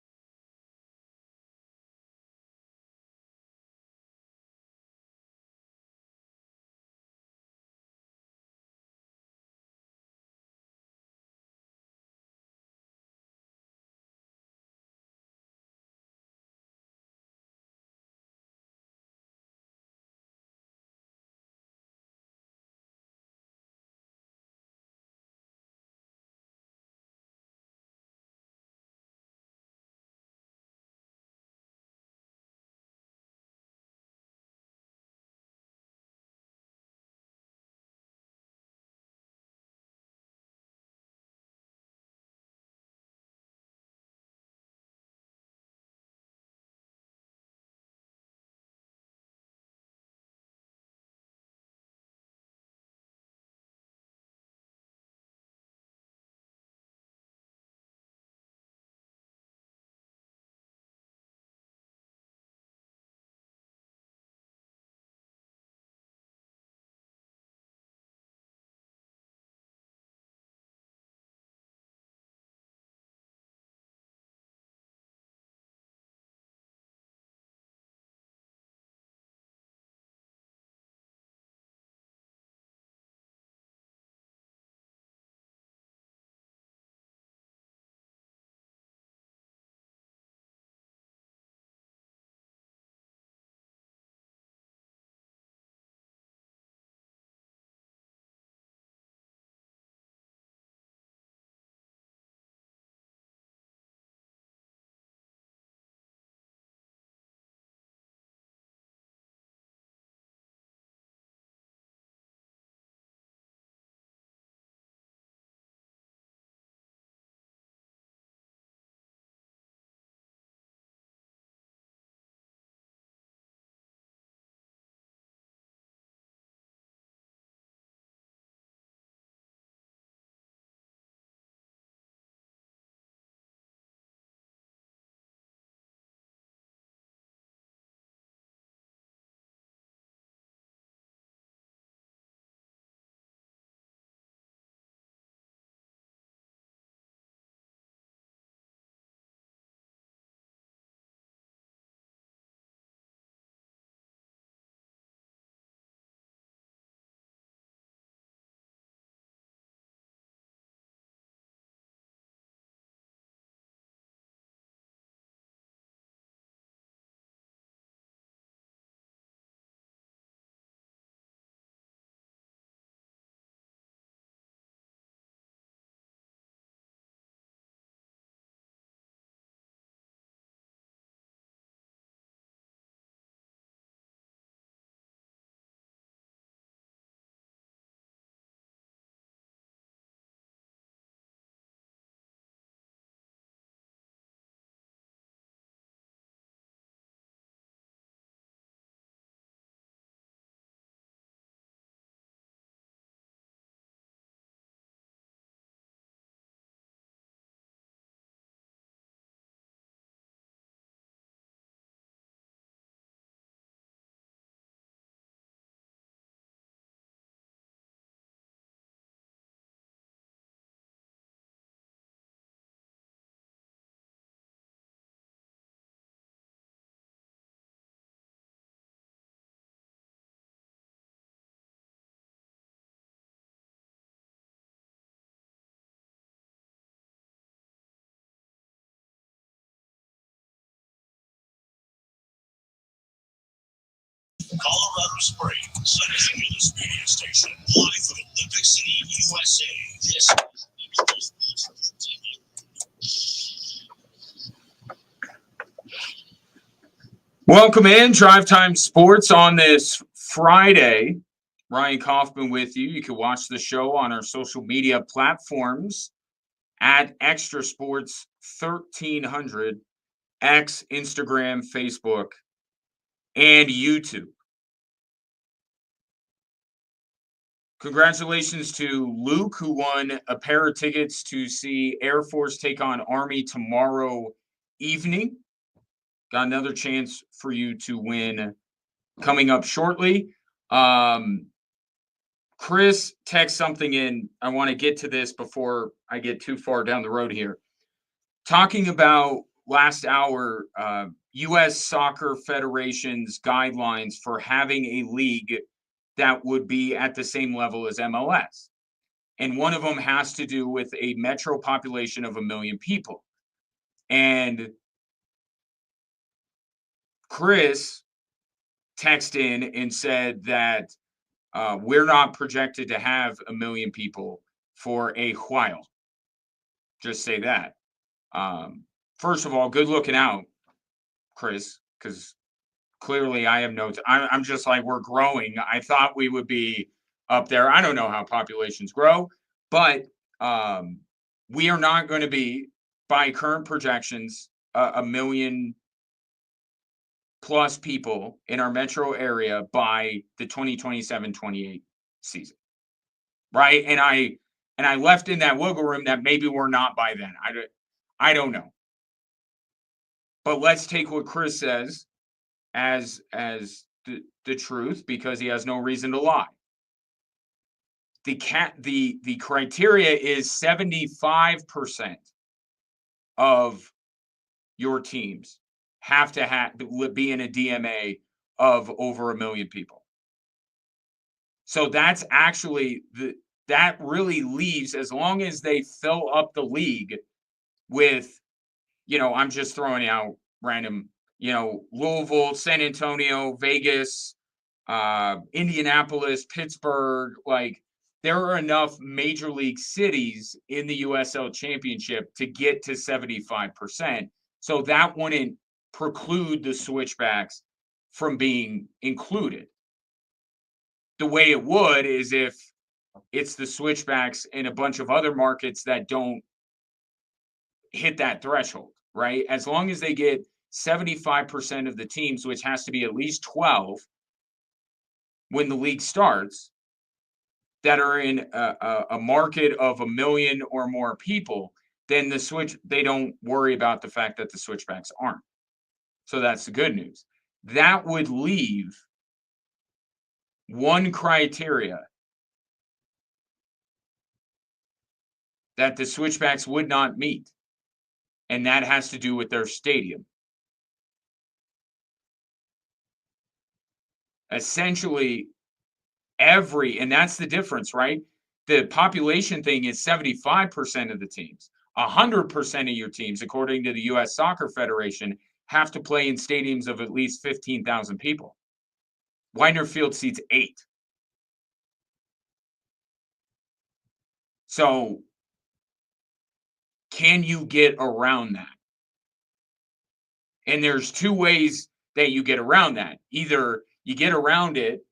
Colorado Springs, Sun Stimulus Radio Station, live from Olympic City, USA. Welcome in Drive Time Sports on this Friday. Ryan Kaufman with you. You can watch the show on our social media platforms at Extra Sports 1300, X, Instagram, Facebook, and YouTube. Congratulations to Luke, who won a pair of tickets to see Air Force take on Army tomorrow evening. Got another chance for you to win coming up shortly. Chris text something in. I want to get to this before I get too far down the road here. Talking about last hour, U.S. Soccer Federation's guidelines for having a league that would be at the same level as MLS. And one of them has to do with a metro population of 1 million people. And Chris texted in and said that we're not projected to have 1 million people for a while. Just say that. First of all, good looking out, Chris, because clearly I have notes. I'm just like, we're growing. I thought we would be up there. I don't know how populations grow, but we are not going to be, by current projections, 1 million plus people in our metro area by the 2027-28 season. Right? And I left in that wiggle room that maybe we're not by then. I don't know. But let's take what Chris says as the truth, because he has no reason to lie. The criteria is 75% of your teams have to be in a DMA of over 1 million people. So that's actually that really leaves, as long as they fill up the league with, I'm just throwing out random, Louisville, San Antonio, Vegas, Indianapolis, Pittsburgh, like there are enough major league cities in the USL Championship to get to 75%. So that wouldn't preclude the switchbacks from being included. The way it would is if it's the switchbacks in a bunch of other markets that don't hit that threshold, right? As long as they get 75% of the teams, which has to be at least 12 when the league starts, that are in a market of 1 million or more people, then they don't worry about the fact that the switchbacks aren't. So that's the good news. That would leave one criteria that the switchbacks would not meet, and that has to do with their stadium. Essentially, and that's the difference, right? The population thing is 75% of the teams. 100% of your teams, according to the U.S. Soccer Federation, have to play in stadiums of at least 15,000 people. Widener Field seats 8. So can you get around that? And there's two ways that you get around that. Either you get around it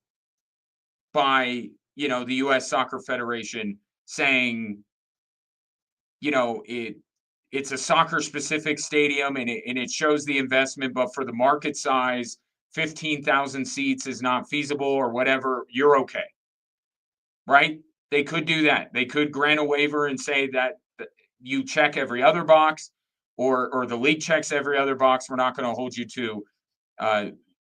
by, the U.S. Soccer Federation saying, it's a soccer specific stadium and it shows the investment, but for the market size, 15,000 seats is not feasible or whatever, you're okay. Right? They could do that. They could grant a waiver and say that you check every other box, or the league checks every other box. We're not going to hold you to,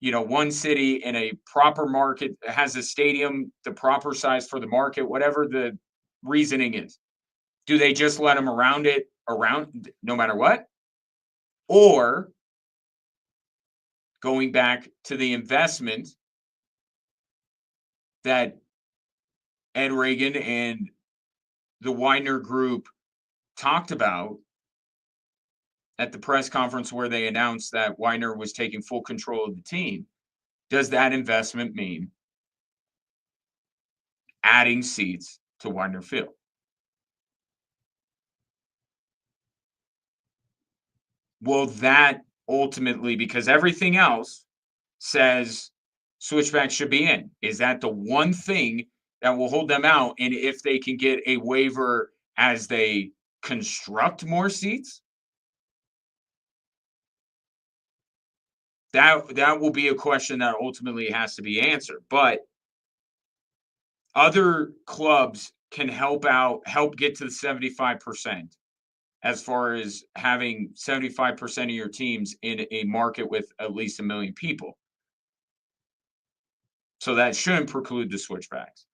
one city in a proper market has a stadium, the proper size for the market, whatever the reasoning is. Do they just let them around no matter what? Or going back to the investment that Ed Reagan and the Widener Group talked about at the press conference where they announced that Widener was taking full control of the team, does that investment mean adding seats to Widener Field? Will that ultimately, because everything else says Switchbacks should be in? Is that the one thing that will hold them out? And if they can get a waiver as they construct more seats, that will be a question that ultimately has to be answered. But other clubs can help get to the 75% as far as having 75% of your teams in a market with at least 1 million people. So that shouldn't preclude the switchbacks.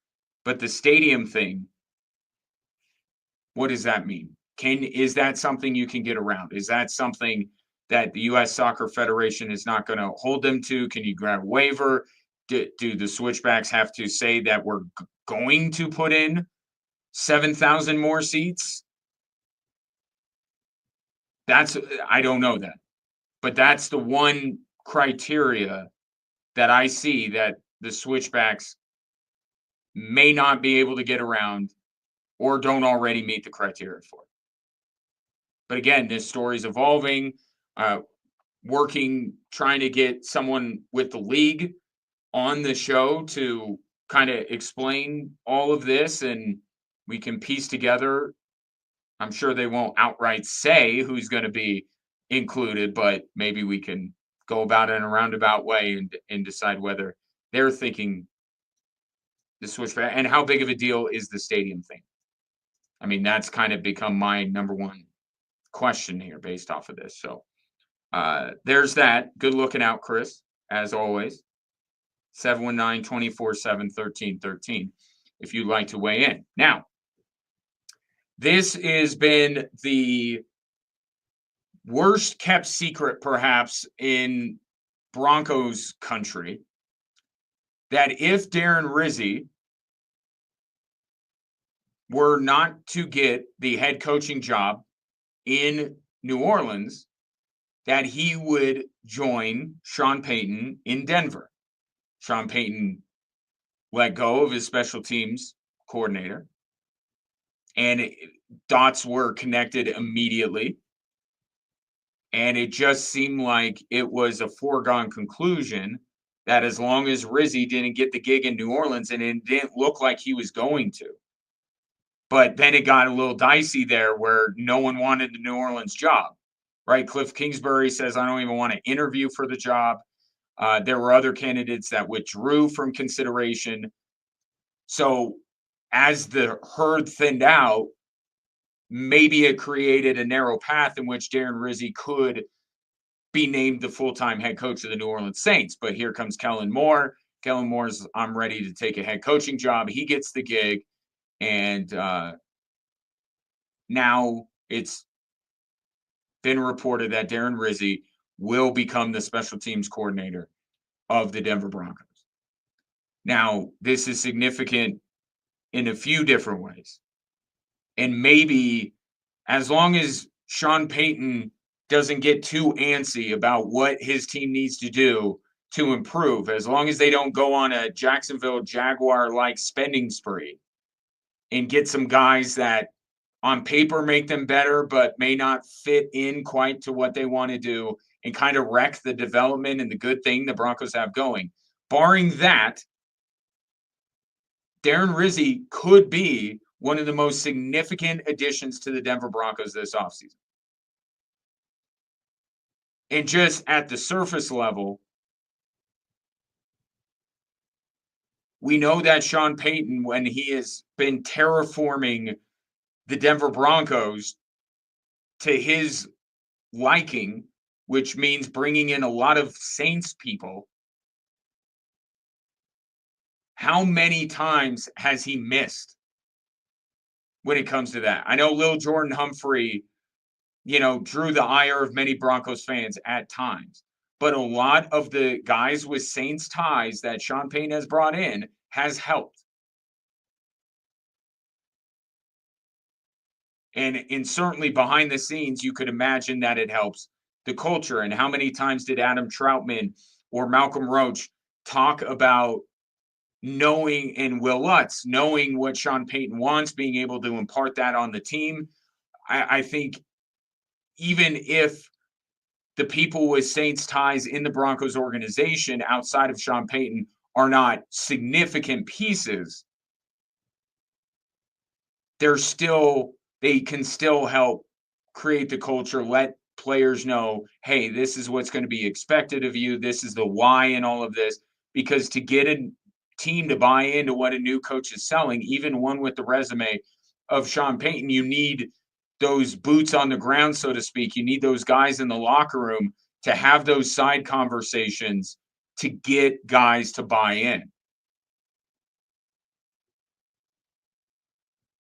But the stadium thing, what does that mean? Is that something you can get around? Is that something that the U.S. Soccer Federation is not going to hold them to? Can you grab a waiver? Do the switchbacks have to say that we're going to put in 7,000 more seats? I don't know that. But that's the one criteria that I see that the switchbacks may not be able to get around or don't already meet the criteria for. But again, this story's evolving, trying to get someone with the league on the show to kind of explain all of this, and we can piece together. I'm sure they won't outright say who's going to be included, but maybe we can go about it in a roundabout way and decide whether they're thinking the switchback and how big of a deal is the stadium thing. I mean, that's kind of become my number one question here based off of this. So there's that. Good looking out, Chris, as always. 719-247-1313 if you'd like to weigh in. Now, this has been the worst kept secret, perhaps, in Broncos country, that if Darren Rizzi were not to get the head coaching job in New Orleans, that he would join Sean Payton in Denver. Sean Payton let go of his special teams coordinator, and dots were connected immediately. And it just seemed like it was a foregone conclusion that as long as Rizzi didn't get the gig in New Orleans, and it didn't look like he was going to. But then it got a little dicey there where no one wanted the New Orleans job, right? Cliff Kingsbury says, I don't even want to interview for the job. There were other candidates that withdrew from consideration. So as the herd thinned out, maybe it created a narrow path in which Darren Rizzi could be named the full-time head coach of the New Orleans Saints. But here comes Kellen Moore. Kellen Moore's, I'm ready to take a head coaching job. He gets the gig. And now it's been reported that Darren Rizzi will become the special teams coordinator of the Denver Broncos. Now, this is significant in a few different ways. And maybe as long as Sean Payton doesn't get too antsy about what his team needs to do to improve, as long as they don't go on a Jacksonville Jaguar-like spending spree and get some guys that on paper make them better but may not fit in quite to what they want to do and kind of wreck the development and the good thing the Broncos have going. Barring that, Darren Rizzi could be one of the most significant additions to the Denver Broncos this offseason. And just at the surface level, we know that Sean Payton, when he has been terraforming the Denver Broncos to his liking, which means bringing in a lot of Saints people, how many times has he missed when it comes to that? I know Lil Jordan Humphrey, drew the ire of many Broncos fans at times. But a lot of the guys with Saints ties that Sean Payton has brought in has helped. And certainly behind the scenes, you could imagine that it helps the culture. And how many times did Adam Troutman or Malcolm Roach talk about knowing, and Will Lutz, knowing what Sean Payton wants, being able to impart that on the team? I think even if the people with Saints ties in the Broncos organization outside of Sean Payton are not significant pieces, they can still help create the culture, let players know, hey, this is what's going to be expected of you. This is the why in all of this. Because to get a team to buy into what a new coach is selling, even one with the resume of Sean Payton, you need those boots on the ground, so to speak. You need those guys in the locker room to have those side conversations to get guys to buy in.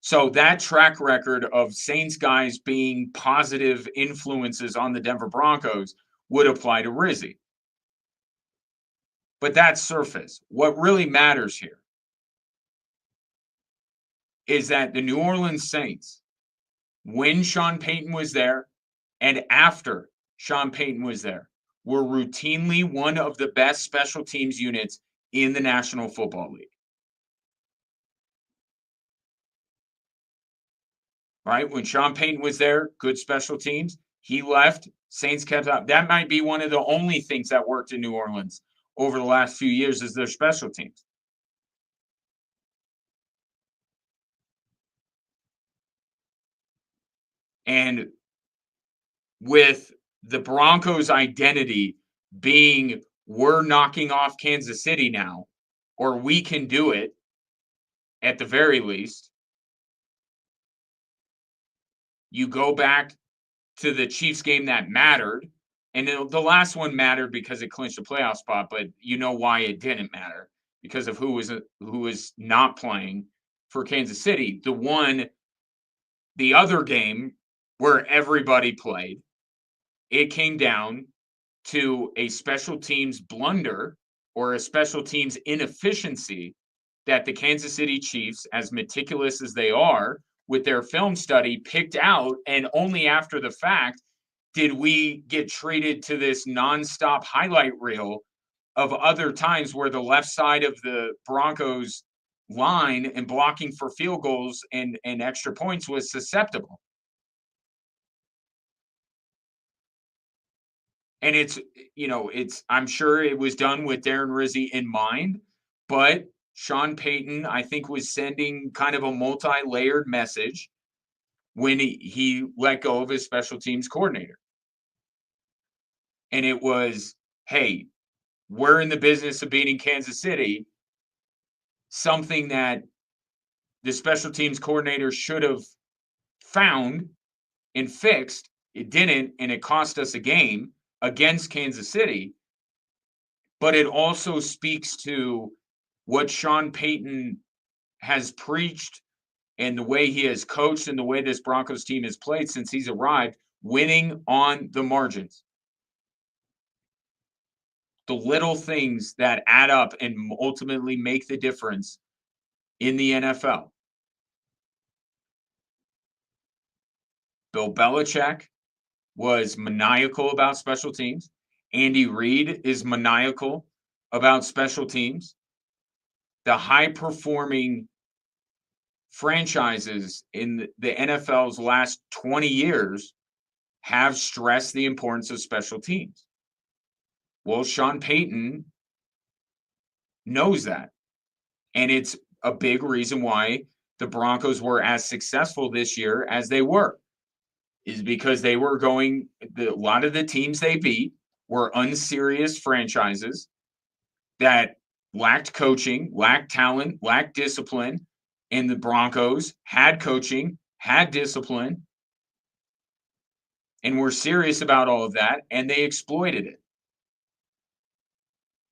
So that track record of Saints guys being positive influences on the Denver Broncos would apply to Rizzy. But that's surface. What really matters here is that the New Orleans Saints, when Sean Payton was there and after Sean Payton was there, were routinely one of the best special teams units in the National Football League. Right? When Sean Payton was there, good special teams. He left, Saints kept up. That might be one of the only things that worked in New Orleans over the last few years is their special teams. And with the Broncos' identity being we're knocking off Kansas City now, or we can do it at the very least, you go back to the Chiefs game that mattered. And the last one mattered because it clinched a playoff spot, but you know why it didn't matter because of who was not playing for Kansas City. The other game where everybody played, it came down to a special teams blunder or a special teams inefficiency that the Kansas City Chiefs, as meticulous as they are with their film study, picked out, and only after the fact did we get treated to this nonstop highlight reel of other times where the left side of the Broncos line and blocking for field goals and extra points was susceptible. And I'm sure it was done with Darren Rizzi in mind, but Sean Payton, I think, was sending kind of a multi-layered message when he let go of his special teams coordinator. And it was, hey, we're in the business of beating Kansas City, something that the special teams coordinator should have found and fixed. It didn't, and it cost us a game against Kansas City. But it also speaks to what Sean Payton has preached and the way he has coached and the way this Broncos team has played since he's arrived, winning on the margins. The little things that add up and ultimately make the difference in the NFL. Bill Belichick was maniacal about special teams. Andy Reid is maniacal about special teams. The high-performing franchises in the NFL's last 20 years have stressed the importance of special teams. Well, Sean Payton knows that. And it's a big reason why the Broncos were as successful this year as they were, is because they were a lot of the teams they beat were unserious franchises that lacked coaching, lacked talent, lacked discipline. And the Broncos had coaching, had discipline, and were serious about all of that, and they exploited it.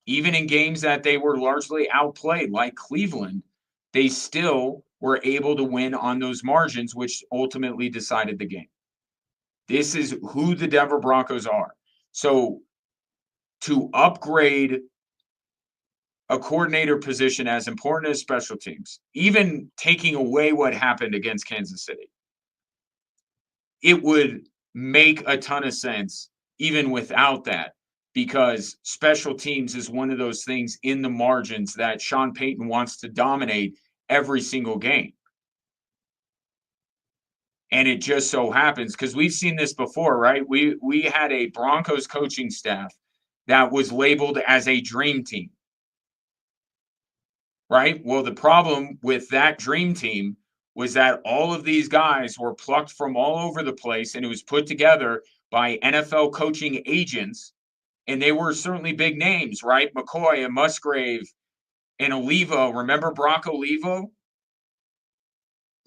Even in games that they were largely outplayed, like Cleveland, they still were able to win on those margins, which ultimately decided the game. This is who the Denver Broncos are. So to upgrade a coordinator position as important as special teams, even taking away what happened against Kansas City, it would make a ton of sense even without that, because special teams is one of those things in the margins that Sean Payton wants to dominate every single game. And it just so happens, because we've seen this before, right? We had a Broncos coaching staff that was labeled as a dream team, right? Well, the problem with that dream team was that all of these guys were plucked from all over the place, and it was put together by NFL coaching agents, and they were certainly big names, right? McCoy and Musgrave and Olivo. Remember Brock Olivo?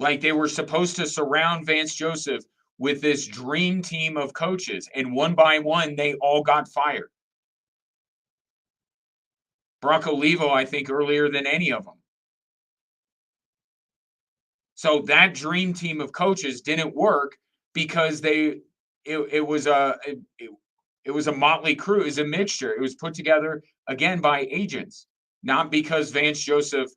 Like, they were supposed to surround Vance Joseph with this dream team of coaches, and one by one, they all got fired. Brock Olivo, I think, earlier than any of them. So that dream team of coaches didn't work because it was a motley crew. It was a mixture. It was put together again by agents, not because Vance Joseph.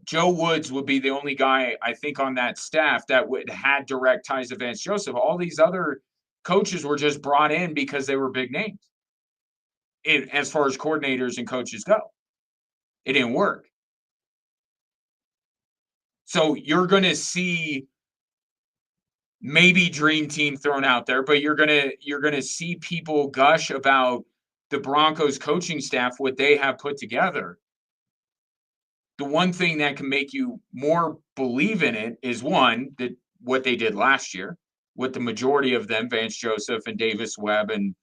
Joe Woods would be the only guy, I think, on that staff that had direct ties to Vance Joseph. All these other coaches were just brought in because they were big names. As far as coordinators and coaches go, it didn't work. So you're going to see maybe dream team thrown out there, but you're gonna see people gush about the Broncos coaching staff, what they have put together. The one thing that can make you more believe in it is, one, that what they did last year, what the majority of them, Vance Joseph and Davis Webb, and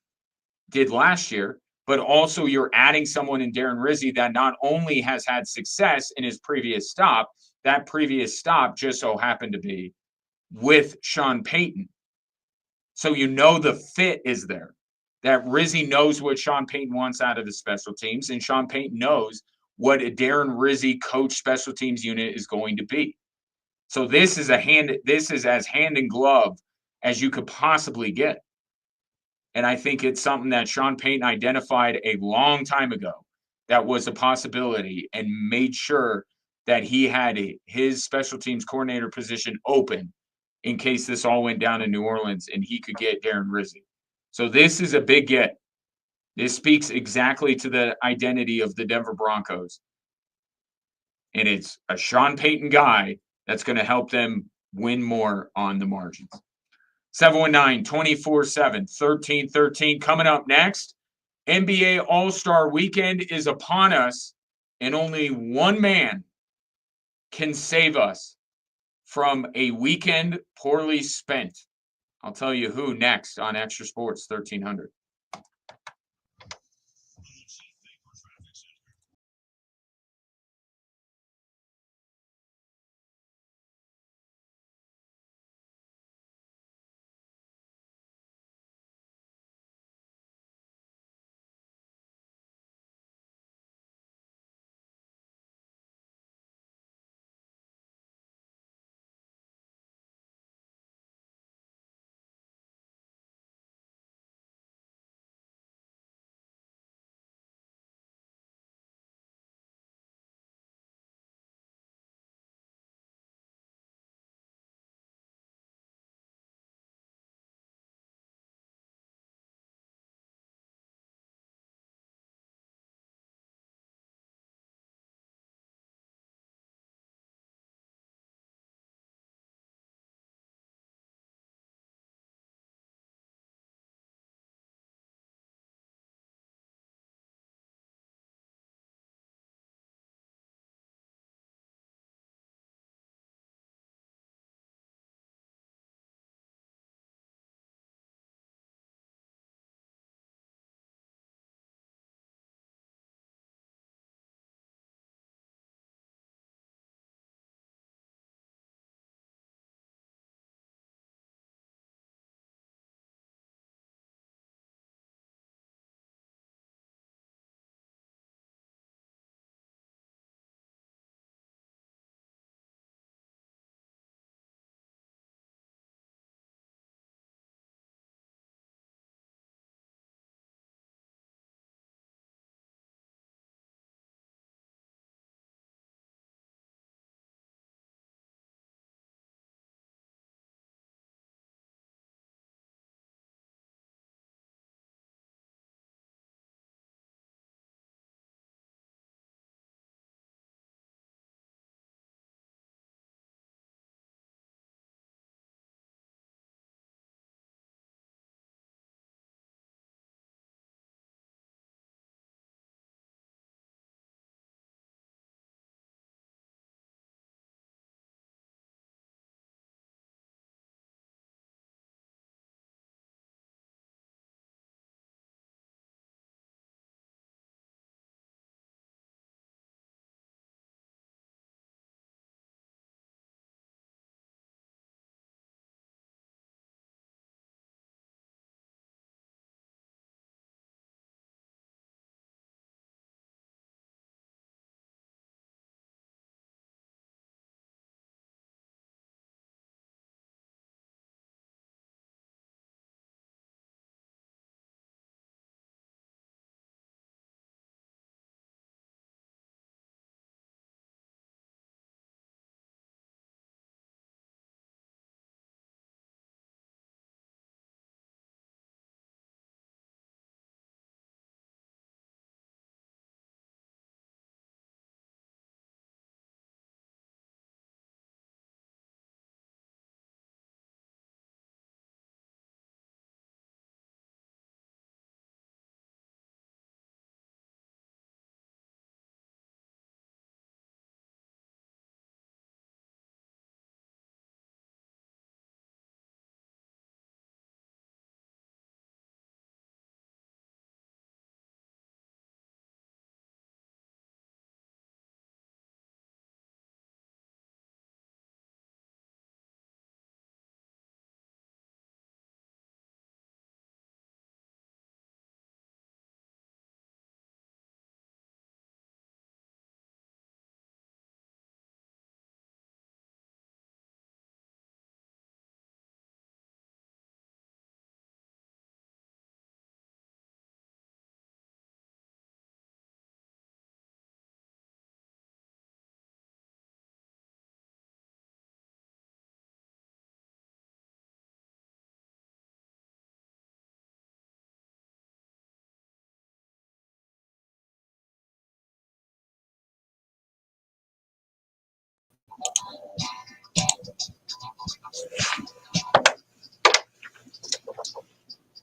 did last year, but also you're adding someone in Darren Rizzi that not only has had success in his previous stop, that previous stop just so happened to be with Sean Payton. So you know the fit is there. That Rizzi knows what Sean Payton wants out of the special teams, and Sean Payton knows what a Darren Rizzi coach special teams unit is going to be. So this is as hand in glove as you could possibly get. And I think it's something that Sean Payton identified a long time ago that was a possibility, and made sure that he had his special teams coordinator position open in case this all went down in New Orleans and he could get Darren Rizzi. So this is a big get. This speaks exactly to the identity of the Denver Broncos. And it's a Sean Payton guy that's going to help them win more on the margins. 719-24-7-1313. Coming up next, NBA All-Star Weekend is upon us, and only one man can save us from a weekend poorly spent. I'll tell you who next on Extra Sports 1300.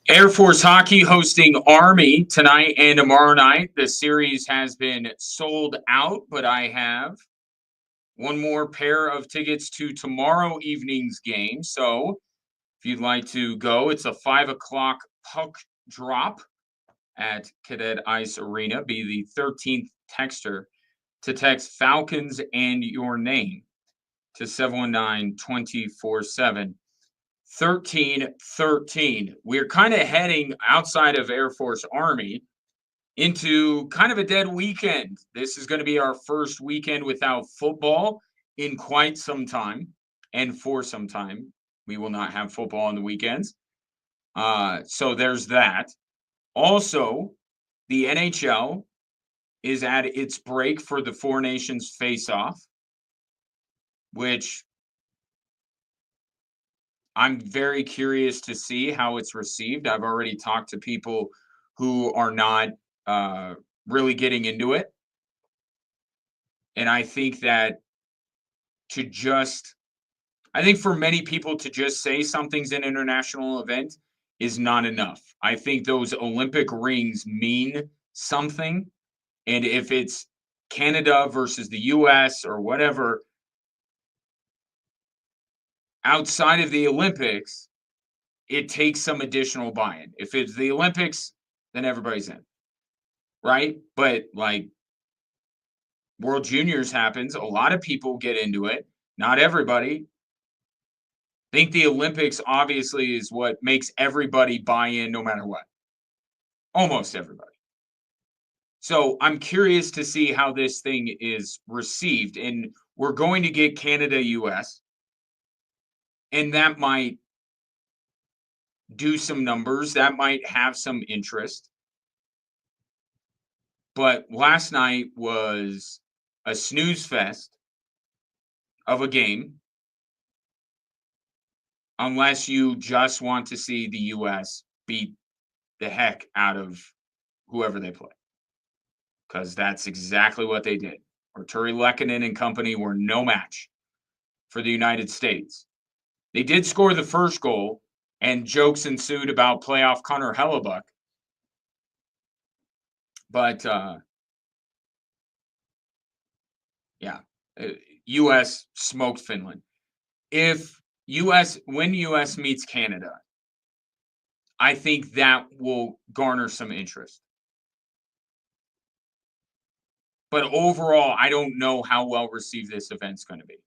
Air Force Hockey hosting Army tonight and tomorrow night. The series has been sold out, but I have one more pair of tickets to tomorrow evening's game. So if you'd like to go, it's a 5 o'clock puck drop at Cadet Ice Arena. Be the 13th texter to text Falcons and your name to 719-247. 1313. We're kind of heading outside of Air Force Army into kind of a dead weekend. This is going to be our first weekend without football in quite some time. And for some time, we will not have football on the weekends. So there's that. Also, the NHL is at its break for the Four Nations face-off, which I'm very curious to see how it's received. I've already talked to people who are not really getting into it. And I think that I think for many people to just say something's an international event is not enough. I think those Olympic rings mean something. And if it's Canada versus the US or whatever, outside of the Olympics, it takes some additional buy-in. If it's the Olympics, then everybody's in, right? But like World Juniors happens, a lot of people get into it. Not everybody. I think the Olympics obviously is what makes everybody buy in no matter what. Almost everybody. So I'm curious to see how this thing is received. And we're going to get Canada, US. And that might do some numbers. That might have some interest. But last night was a snooze fest of a game, unless you just want to see the US beat the heck out of whoever they play. Because that's exactly what they did. Arturi Lehkonen and company were no match for the United States. They did score the first goal, and jokes ensued about playoff Connor Hellebuck. But, U.S. smoked Finland. When U.S. meets Canada, I think that will garner some interest. But overall, I don't know how well received this event's going to be.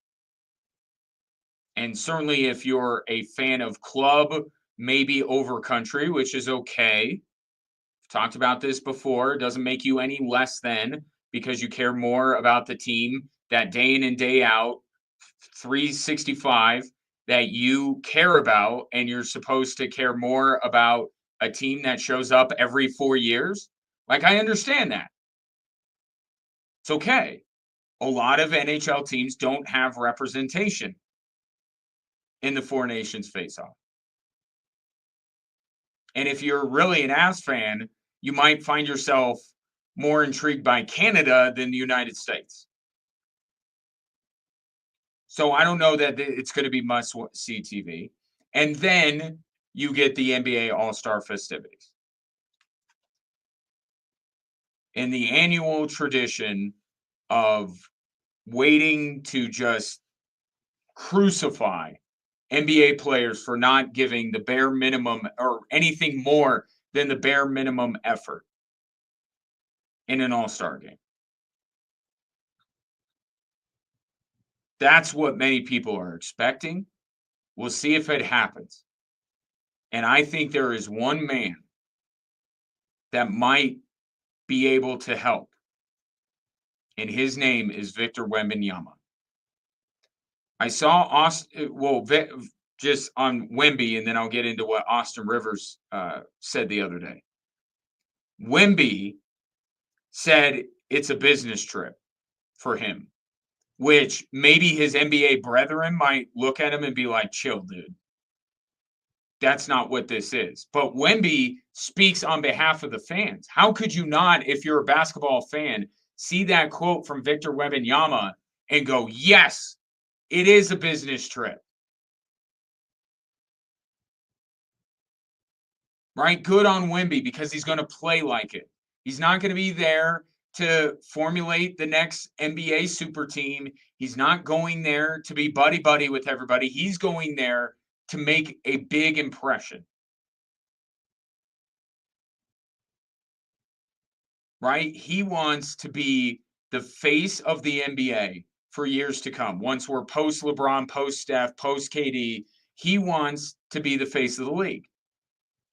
And certainly if you're a fan of club, maybe over country, which is okay. I've talked about this before. It doesn't make you any less than because you care more about the team that day in and day out, 365 that you care about, and you're supposed to care more about a team that shows up every 4 years. Like, I understand that. It's okay. A lot of NHL teams don't have representation in the Four Nations face-off. And if you're really an Avs fan, you might find yourself more intrigued by Canada than the United States. So I don't know that it's going to be must-see TV. And then you get the NBA All-Star festivities. And the annual tradition of waiting to just crucify NBA players for not giving the bare minimum or anything more than the bare minimum effort in an All-Star game. That's what many people are expecting. We'll see if it happens. And I think there is one man that might be able to help. And his name is Victor Wembanyama. I saw just on Wemby, and then I'll get into what Austin Rivers said the other day. Wemby said it's a business trip for him, which maybe his NBA brethren might look at him and be like, chill, dude. That's not what this is. But Wemby speaks on behalf of the fans. How could you not, if you're a basketball fan, see that quote from Victor Wembanyama and go, yes, It is a business trip. Right? Good on Wemby because he's going to play like it. He's not going to be there to formulate the next NBA super team. He's not going there to be buddy-buddy with everybody. He's going there to make a big impression. Right? He wants to be the face of the NBA for years to come. Once we're post LeBron, post Steph, post KD, he wants to be the face of the league.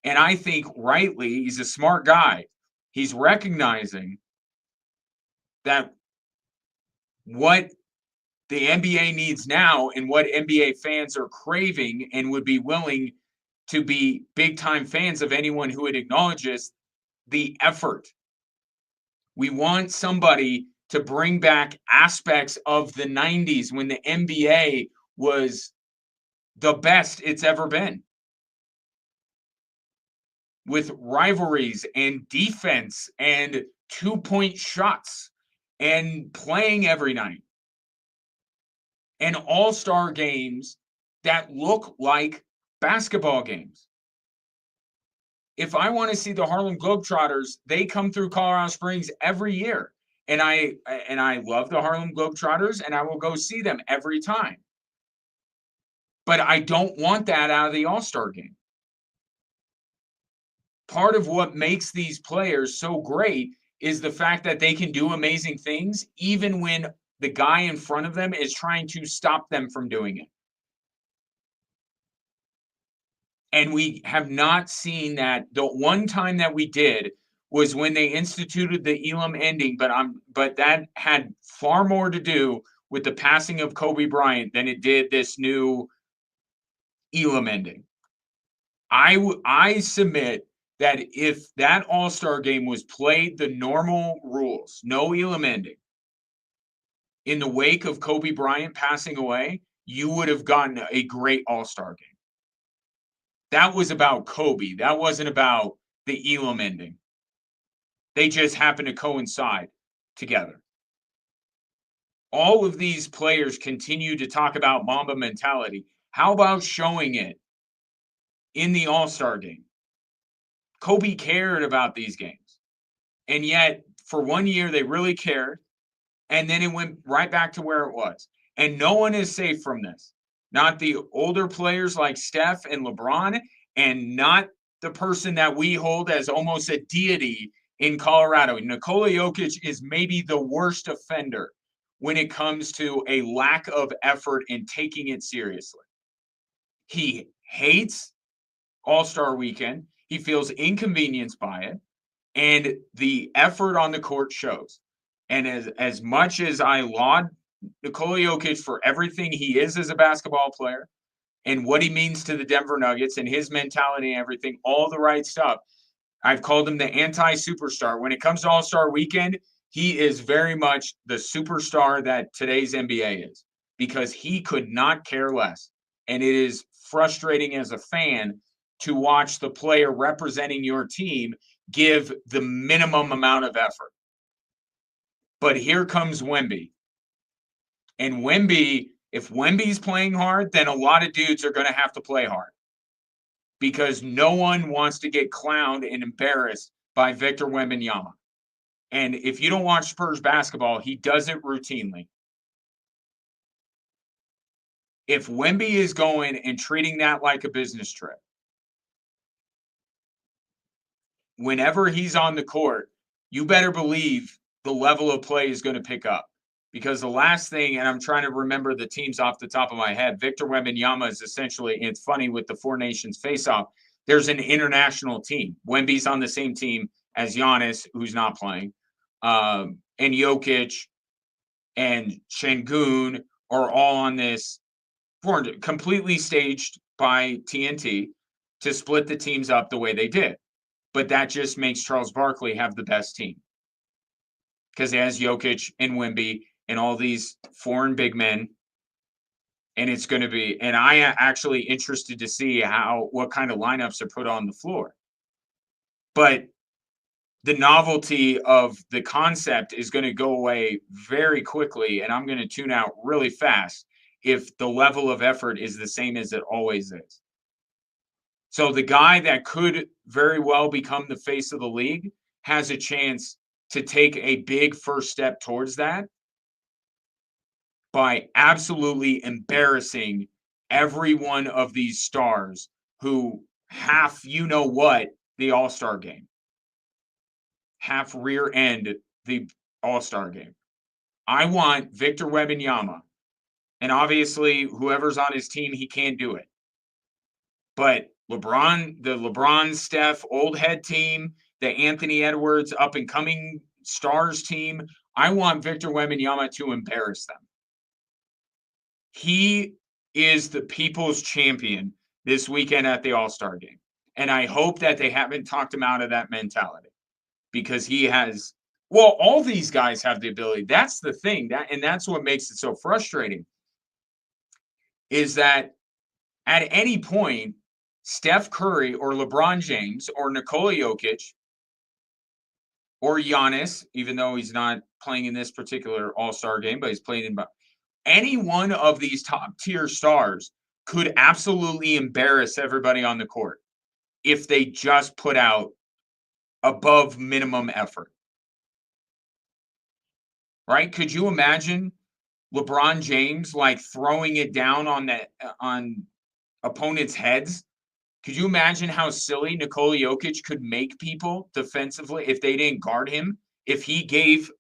And I think rightly, he's a smart guy. He's recognizing that what the NBA needs now and what NBA fans are craving and would be willing to be big time fans of anyone who would acknowledge the effort. We want somebody to bring back aspects of the 90s when the NBA was the best it's ever been, with rivalries and defense and 2-point shots and playing every night and all-star games that look like basketball games. If I want to see the Harlem Globetrotters, they come through Colorado Springs every year. And I love the Harlem Globetrotters, and I will go see them every time. But I don't want that out of the All-Star game. Part of what makes these players so great is the fact that they can do amazing things even when the guy in front of them is trying to stop them from doing it. And we have not seen that. The one time that we did was when they instituted the Elam ending, but that had far more to do with the passing of Kobe Bryant than it did this new Elam ending. I submit that if that All-Star game was played the normal rules, no Elam ending, in the wake of Kobe Bryant passing away, you would have gotten a great All-Star game. That was about Kobe. That wasn't about the Elam ending. They just happened to coincide together. All of these players continue to talk about Mamba mentality. How about showing it in the All-Star game? Kobe cared about these games. And yet, for 1 year, they really cared. And then it went right back to where it was. And no one is safe from this. Not the older players like Steph and LeBron, and not the person that we hold as almost a deity in Colorado. Nikola Jokic is maybe the worst offender when it comes to a lack of effort and taking it seriously. He hates All-Star Weekend. He feels inconvenienced by it. And the effort on the court shows. And as much as I laud Nikola Jokic for everything he is as a basketball player and what he means to the Denver Nuggets and his mentality and everything, all the right stuff, I've called him the anti-superstar. When it comes to All-Star Weekend, he is very much the superstar that today's NBA is because he could not care less. And it is frustrating as a fan to watch the player representing your team give the minimum amount of effort. But here comes Wemby. And Wemby, if Wemby's playing hard, then a lot of dudes are going to have to play hard. Because no one wants to get clowned and embarrassed by Victor Wembanyama. And if you don't watch Spurs basketball, he does it routinely. If Wemby is going and treating that like a business trip, whenever he's on the court, you better believe the level of play is going to pick up. Because the last thing, and I'm trying to remember the teams off the top of my head, Victor Wembanyama is essentially, it's funny with the Four Nations face-off, there's an international team. Wemby's on the same team as Giannis, who's not playing, and Jokic and Şengün are all on this, completely staged by TNT to split the teams up the way they did. But that just makes Charles Barkley have the best team. Because he has Jokic and Wemby and all these foreign big men. And it's going to be, and I am actually interested to see what kind of lineups are put on the floor. But the novelty of the concept is going to go away very quickly, and I'm going to tune out really fast if the level of effort is the same as it always is. So the guy that could very well become the face of the league has a chance to take a big first step towards that by absolutely embarrassing every one of these stars who half the All-Star game, half rear end the All-Star game. I want Victor Wembanyama, and obviously whoever's on his team, he can't do it. But the LeBron, Steph, old head team, the Anthony Edwards up and coming stars team, I want Victor Wembanyama to embarrass them. He is the people's champion this weekend at the All-Star game. And I hope that they haven't talked him out of that mentality because he has, well, all these guys have the ability. That's the thing. And that's what makes it so frustrating is that at any point, Steph Curry or LeBron James or Nikola Jokic or Giannis, even though he's not playing in this particular All-Star game, but he's playing in any one of these top-tier stars could absolutely embarrass everybody on the court if they just put out above minimum effort. Right? Could you imagine LeBron James like throwing it down on opponents' heads? Could you imagine how silly Nikola Jokic could make people defensively if they didn't guard him, if he gave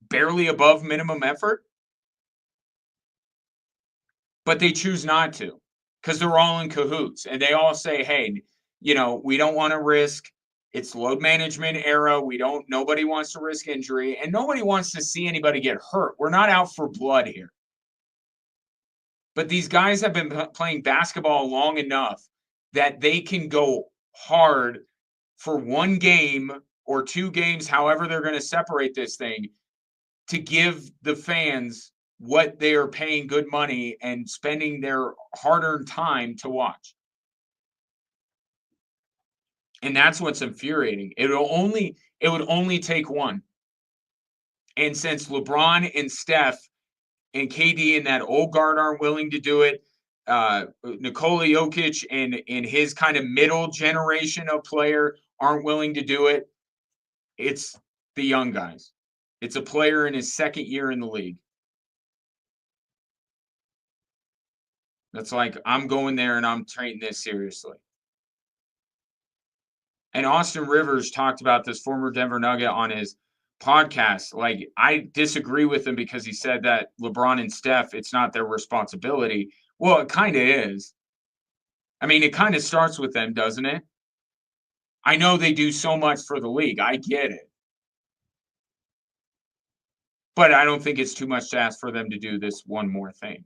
barely above minimum effort? But they choose not to because they're all in cahoots and they all say, hey, we don't want to risk. It's load management era. Nobody wants to risk injury and nobody wants to see anybody get hurt. We're not out for blood here. But these guys have been playing basketball long enough that they can go hard for one game or two games, however they're going to separate this thing, to give the fans what they are paying good money and spending their hard-earned time to watch. And that's what's infuriating. It would only take one. And since LeBron and Steph and KD and that old guard aren't willing to do it, Nikola Jokic and his kind of middle generation of player aren't willing to do it, it's the young guys. It's a player in his second year in the league. That's like, I'm going there and I'm taking this seriously. And Austin Rivers talked about this, former Denver Nugget, on his podcast. Like, I disagree with him because he said that LeBron and Steph, it's not their responsibility. Well, it kind of is. I mean, it kind of starts with them, doesn't it? I know they do so much for the league. I get it. But I don't think it's too much to ask for them to do this one more thing.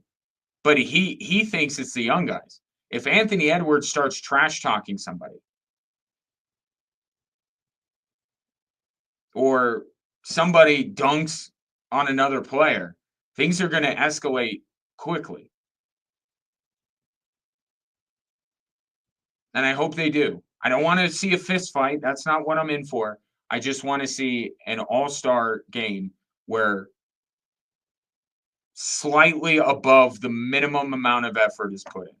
But he thinks it's the young guys. If Anthony Edwards starts trash talking somebody or somebody dunks on another player, things are going to escalate quickly. And I hope they do. I don't want to see a fist fight. That's not what I'm in for. I just want to see an all-star game where slightly above the minimum amount of effort is put in.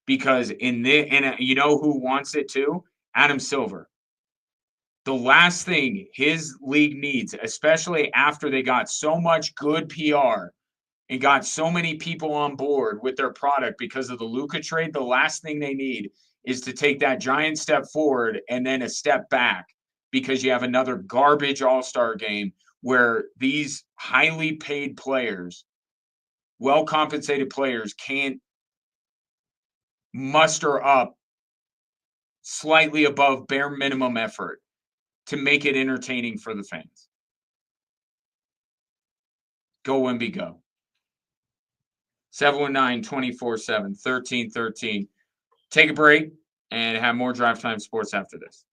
Because you know who wants it too? Adam Silver. The last thing his league needs, especially after they got so much good PR and got so many people on board with their product because of the Luka trade, the last thing they need is to take that giant step forward and then a step back because you have another garbage all-star game where these highly paid players, well-compensated players, can't muster up slightly above bare minimum effort to make it entertaining for the fans. Go Wemby, go. 719-24-7-1313. Take a break and have more Drive Time Sports after this.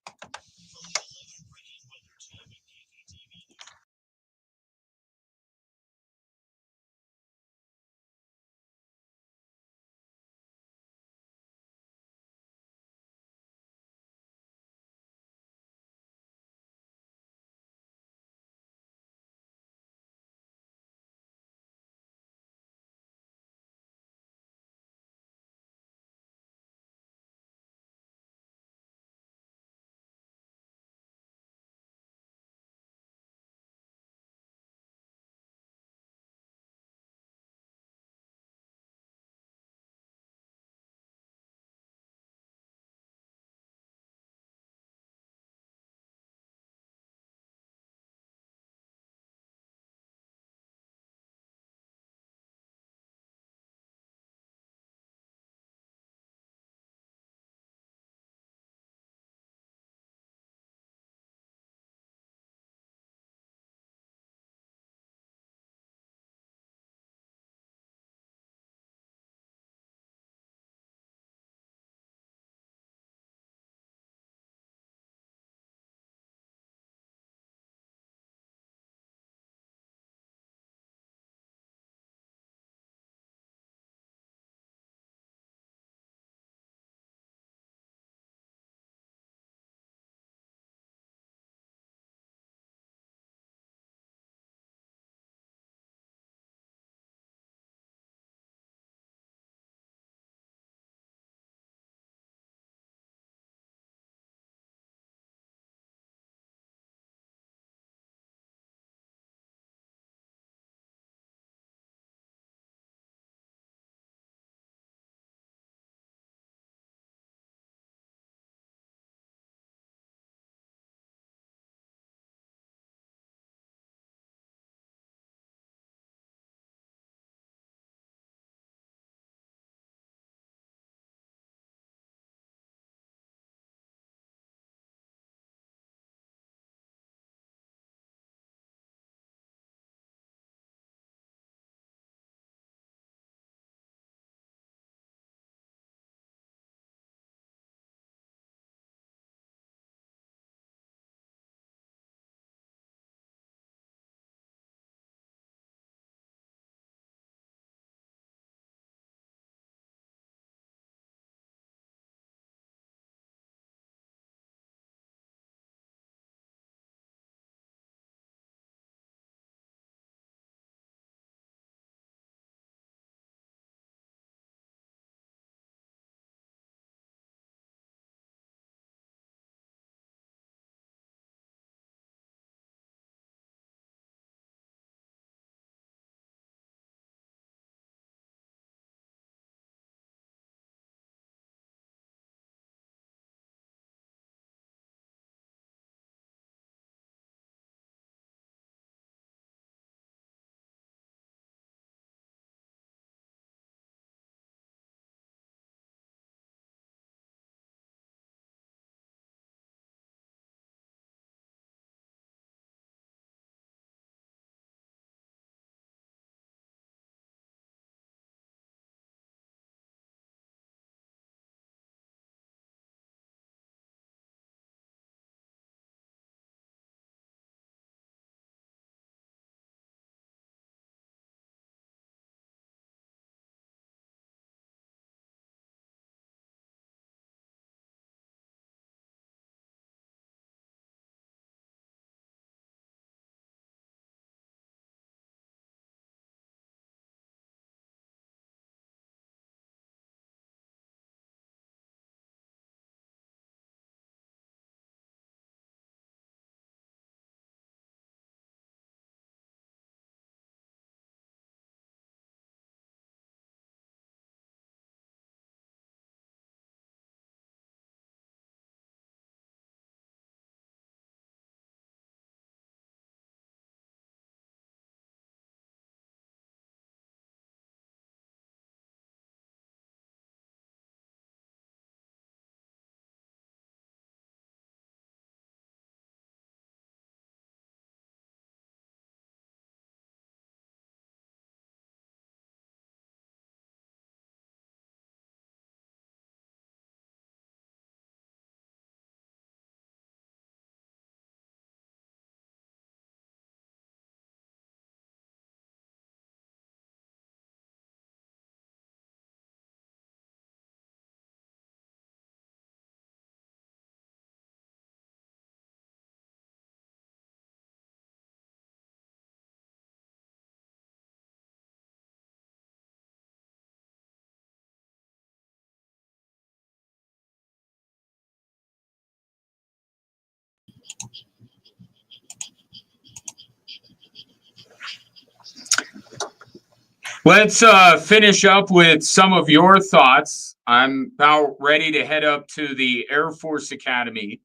Let's finish up with some of your thoughts. I'm about ready to head up to the Air Force Academy,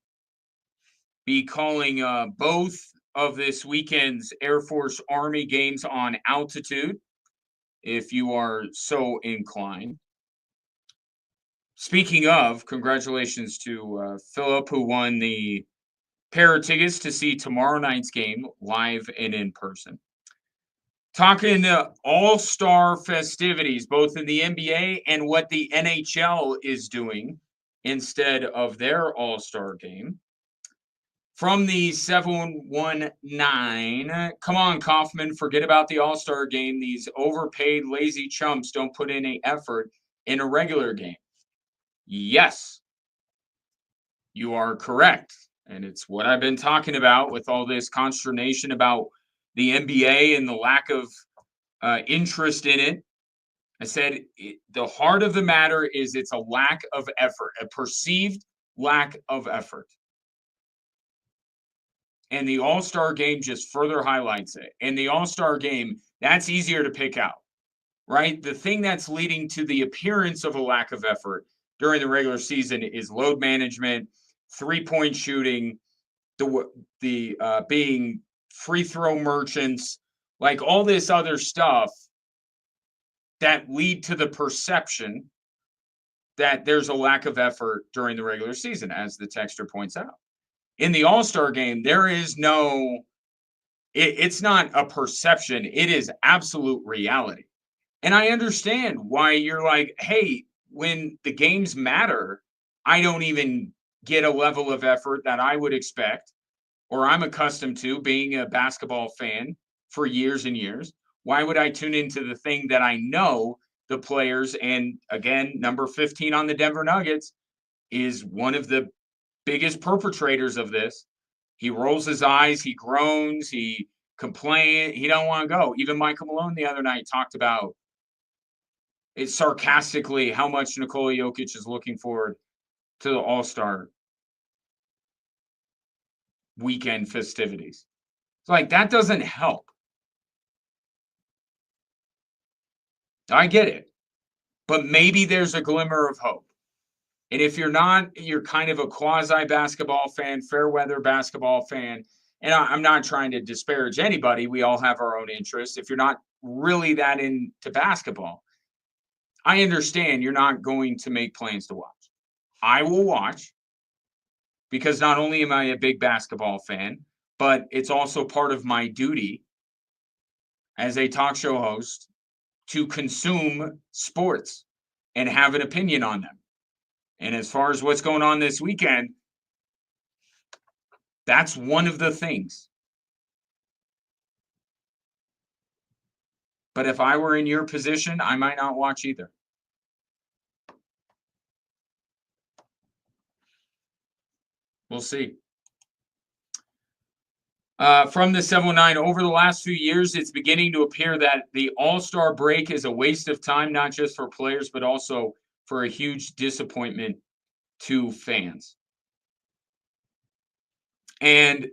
be calling both of this weekend's Air Force Army games on altitude, if you are so inclined. Speaking of, congratulations to Philip, who won the pair of tickets to see tomorrow night's game live and in person. Talking all-star festivities, both in the NBA and what the NHL is doing instead of their all-star game. From the 719, come on, Kaufman, forget about the all-star game. These overpaid, lazy chumps don't put in any effort in a regular game. Yes, you are correct. And it's what I've been talking about with all this consternation about the NBA and the lack of interest in it. I said the heart of the matter is it's a lack of effort, a perceived lack of effort. And the All-Star game just further highlights it. And the All-Star game, that's easier to pick out, right? The thing that's leading to the appearance of a lack of effort during the regular season is load management, three-point shooting, the being free throw merchants, like all this other stuff that lead to the perception that there's a lack of effort during the regular season, as the texter points out. In the All-Star game, there is no, it's not a perception, it is absolute reality. And I understand why you're like, hey, when the games matter, I don't even get a level of effort that I would expect or I'm accustomed to being a basketball fan for years and years. Why would I tune into the thing that I know the players, and again, number 15 on the Denver Nuggets is one of the biggest perpetrators of this. He rolls his eyes, he groans, he complains, he don't want to go. Even Michael Malone the other night talked about it sarcastically how much Nikola Jokic is looking forward to the All-Star weekend festivities. It's like, that doesn't help. I get it. But maybe there's a glimmer of hope. And if you're not, you're kind of a quasi-basketball fan, fair weather basketball fan. And I'm not trying to disparage anybody. We all have our own interests. If you're not really that into basketball, I understand you're not going to make plans to watch. I will watch because not only am I a big basketball fan, but it's also part of my duty as a talk show host to consume sports and have an opinion on them. And as far as what's going on this weekend, that's one of the things. But if I were in your position, I might not watch either. We'll see. From the 719, over the last few years, it's beginning to appear that the All-Star break is a waste of time, not just for players, but also for a huge disappointment to fans. And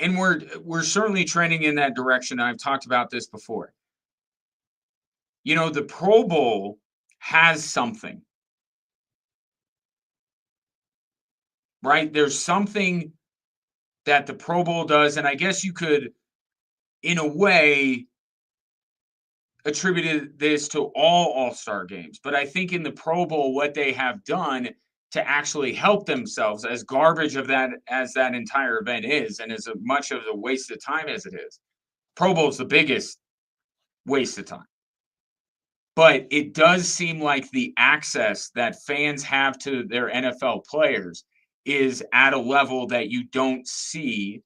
we're certainly trending in that direction. I've talked about this before. You know, the Pro Bowl has something. Right? There's something that the Pro Bowl does, and I guess you could, in a way, attribute this to all All-Star games. But I think in the Pro Bowl, what they have done to actually help themselves, as garbage of that as that entire event is, and as much of a waste of time as it is, Pro Bowl is the biggest waste of time. But it does seem like the access that fans have to their NFL players is at a level that you don't see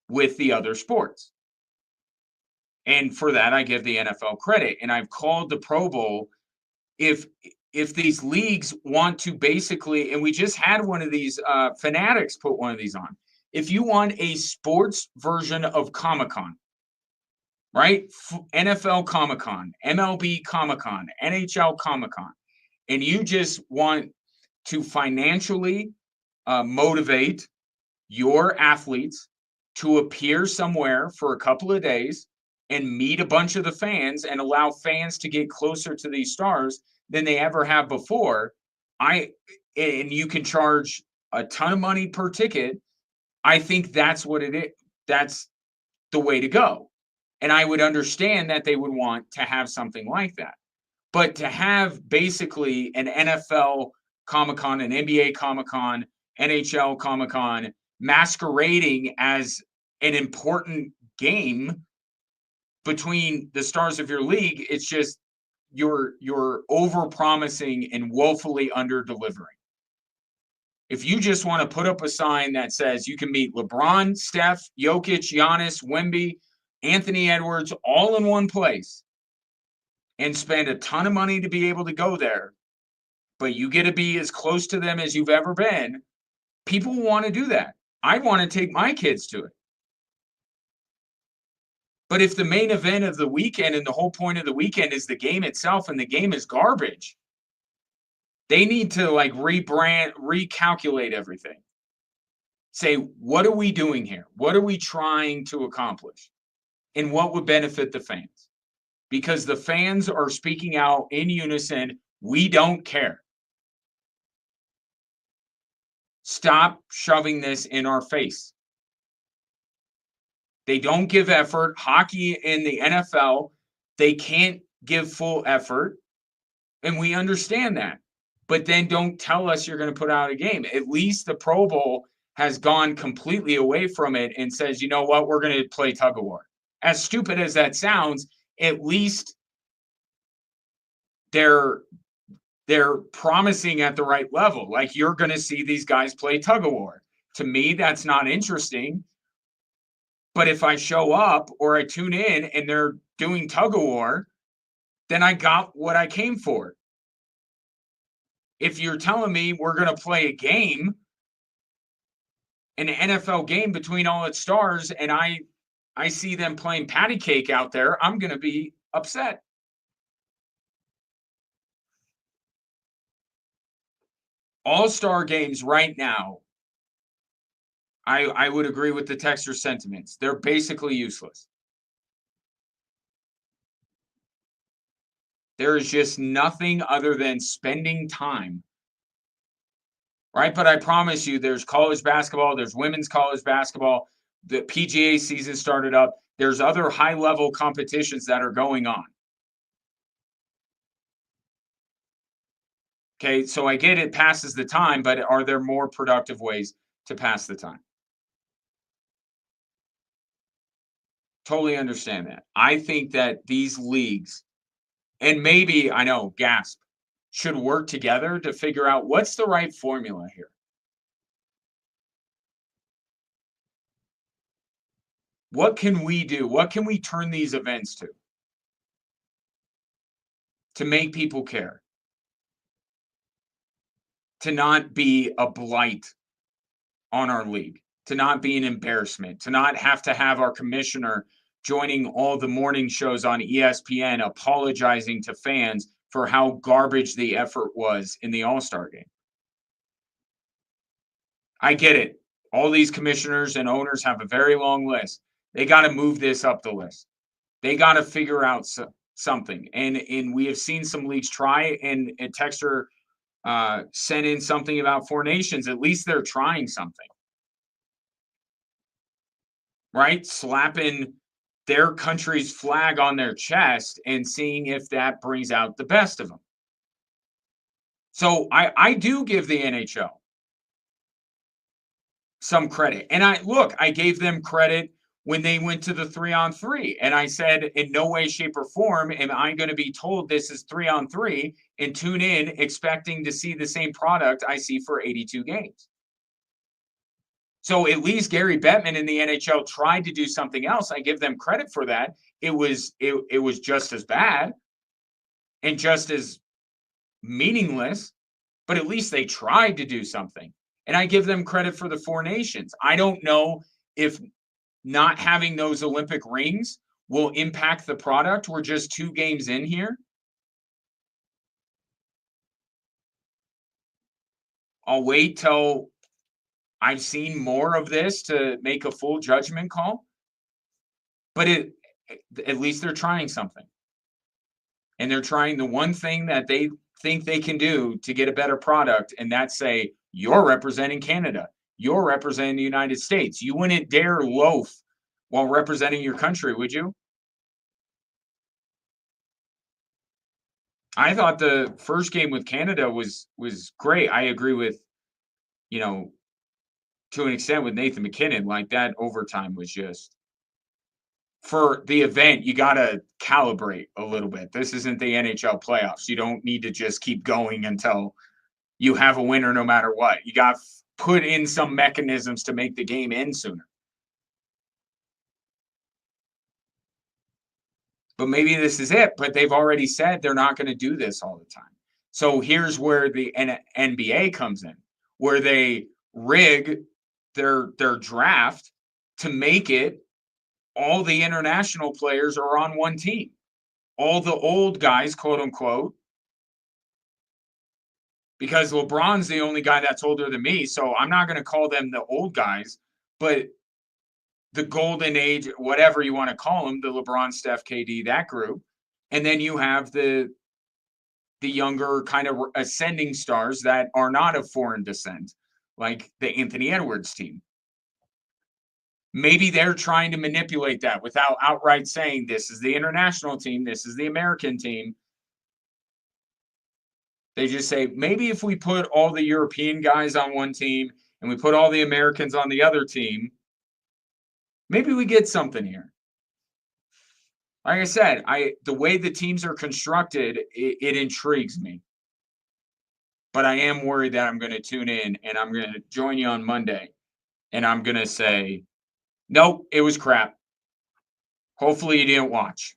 with the other sports. And for that, I give the NFL credit. And I've called the Pro Bowl, if these leagues want to basically, and we just had one of these, Fanatics put one of these on. If you want a sports version of Comic-Con, right? NFL Comic-Con, MLB Comic-Con, NHL Comic-Con, and you just want to financially motivate your athletes to appear somewhere for a couple of days and meet a bunch of the fans and allow fans to get closer to these stars than they ever have before. And you can charge a ton of money per ticket. I think that's what it is. That's the way to go. And I would understand that they would want to have something like that. But to have basically an NFL Comic-Con, an NBA Comic-Con, NHL Comic-Con masquerading as an important game between the stars of your league, it's just you're over-promising and woefully under-delivering. If you just want to put up a sign that says you can meet LeBron, Steph, Jokic, Giannis, Wemby, Anthony Edwards all in one place and spend a ton of money to be able to go there, but you get to be as close to them as you've ever been, people want to do that. I want to take my kids to it. But if the main event of the weekend and the whole point of the weekend is the game itself and the game is garbage, they need to like rebrand, recalculate everything. Say, what are we doing here? What are we trying to accomplish? And what would benefit the fans? Because the fans are speaking out in unison, we don't care. Stop shoving this in our face. They don't give effort. Hockey in the NFL, they can't give full effort. And we understand that. But then don't tell us you're going to put out a game. At least the Pro Bowl has gone completely away from it and says, you know what, we're going to play tug of war. As stupid as that sounds, at least they're promising at the right level. Like, you're going to see these guys play tug of war. To me, that's not interesting. But if I show up or I tune in and they're doing tug of war, then I got what I came for. If you're telling me we're going to play a game, an NFL game between all its stars, and I see them playing patty cake out there, I'm going to be upset. All-star games right now, I would agree with the texter sentiments. They're basically useless. There is just nothing other than spending time. Right? But I promise you, there's college basketball, there's women's college basketball, the PGA season started up. There's other high-level competitions that are going on. Okay, so I get it passes the time, but are there more productive ways to pass the time? Totally understand that. I think that these leagues, and maybe, I know, gasp, should work together to figure out what's the right formula here. What can we do? What can we turn these events to make people care? To not be a blight on our league, to not be an embarrassment, to not have to have our commissioner joining all the morning shows on ESPN apologizing to fans for how garbage the effort was in the All-Star game. I get it. All these commissioners and owners have a very long list. They got to move this up the list. They got to figure out something. And we have seen some leagues try, and Texter sent in something about Four Nations. At least they're trying something. Right? Slapping their country's flag on their chest and seeing if that brings out the best of them. So I do give the NHL some credit. And I gave them credit when they went to the 3-on-3. And I said, in no way, shape, or form am I going to be told this is 3-on-3 and tune in expecting to see the same product I see for 82 games. So at least Gary Bettman in the NHL tried to do something else. I give them credit for that. It was just as bad and just as meaningless, but at least they tried to do something. And I give them credit for the Four Nations. I don't know if not having those Olympic rings will impact the product. We're just 2 games in here. I'll wait till I've seen more of this to make a full judgment call. But at least they're trying something. And they're trying the one thing that they think they can do to get a better product, and that's say, you're representing Canada. You're representing the United States. You wouldn't dare loaf while representing your country, would you? I thought the first game with Canada was great. I agree with, to an extent with Nathan McKinnon, like that overtime was just for the event, you got to calibrate a little bit. This isn't the NHL playoffs. You don't need to just keep going until you have a winner no matter what. You got to put in some mechanisms to make the game end sooner. But maybe this is it. But they've already said they're not going to do this all the time. So here's where the NBA comes in, where they rig their draft to make it all the international players are on one team. All the old guys, quote unquote, because LeBron's the only guy that's older than me. So I'm not going to call them the old guys, but the golden age, whatever you want to call them, the LeBron, Steph, KD, that group. And then you have the younger kind of ascending stars that are not of foreign descent, like the Anthony Edwards team. Maybe they're trying to manipulate that without outright saying this is the international team, this is the American team. They just say, maybe if we put all the European guys on one team and we put all the Americans on the other team, maybe we get something here. Like I said, the way the teams are constructed, it intrigues me. But I am worried that I'm going to tune in and I'm going to join you on Monday and I'm going to say, nope, it was crap. Hopefully you didn't watch.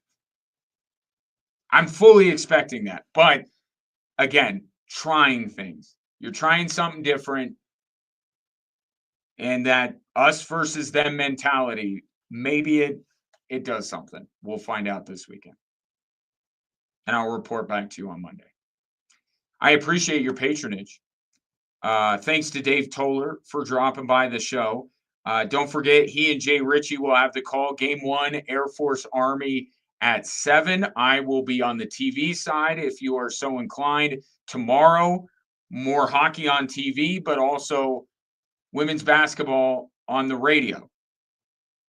I'm fully expecting that. But again, trying things. You're trying something different. And that us versus them mentality, maybe it does something. We'll find out this weekend. And I'll report back to you on Monday. I appreciate your patronage. Thanks to Dave Toller for dropping by the show. Don't forget, he and Jay Ritchie will have the call. Game 1, Air Force Army at 7. I will be on the TV side if you are so inclined. Tomorrow, more hockey on TV, but also women's basketball on the radio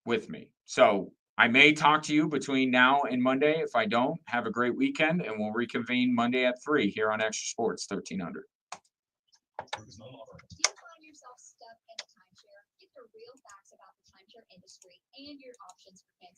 with me. So I may talk to you between now and Monday. If I don't, have a great weekend, and we'll reconvene Monday at 3 here on Extra Sports 1300. Do you find yourself stuck in a timeshare? Get the real facts about the timeshare industry and your options for cancellation.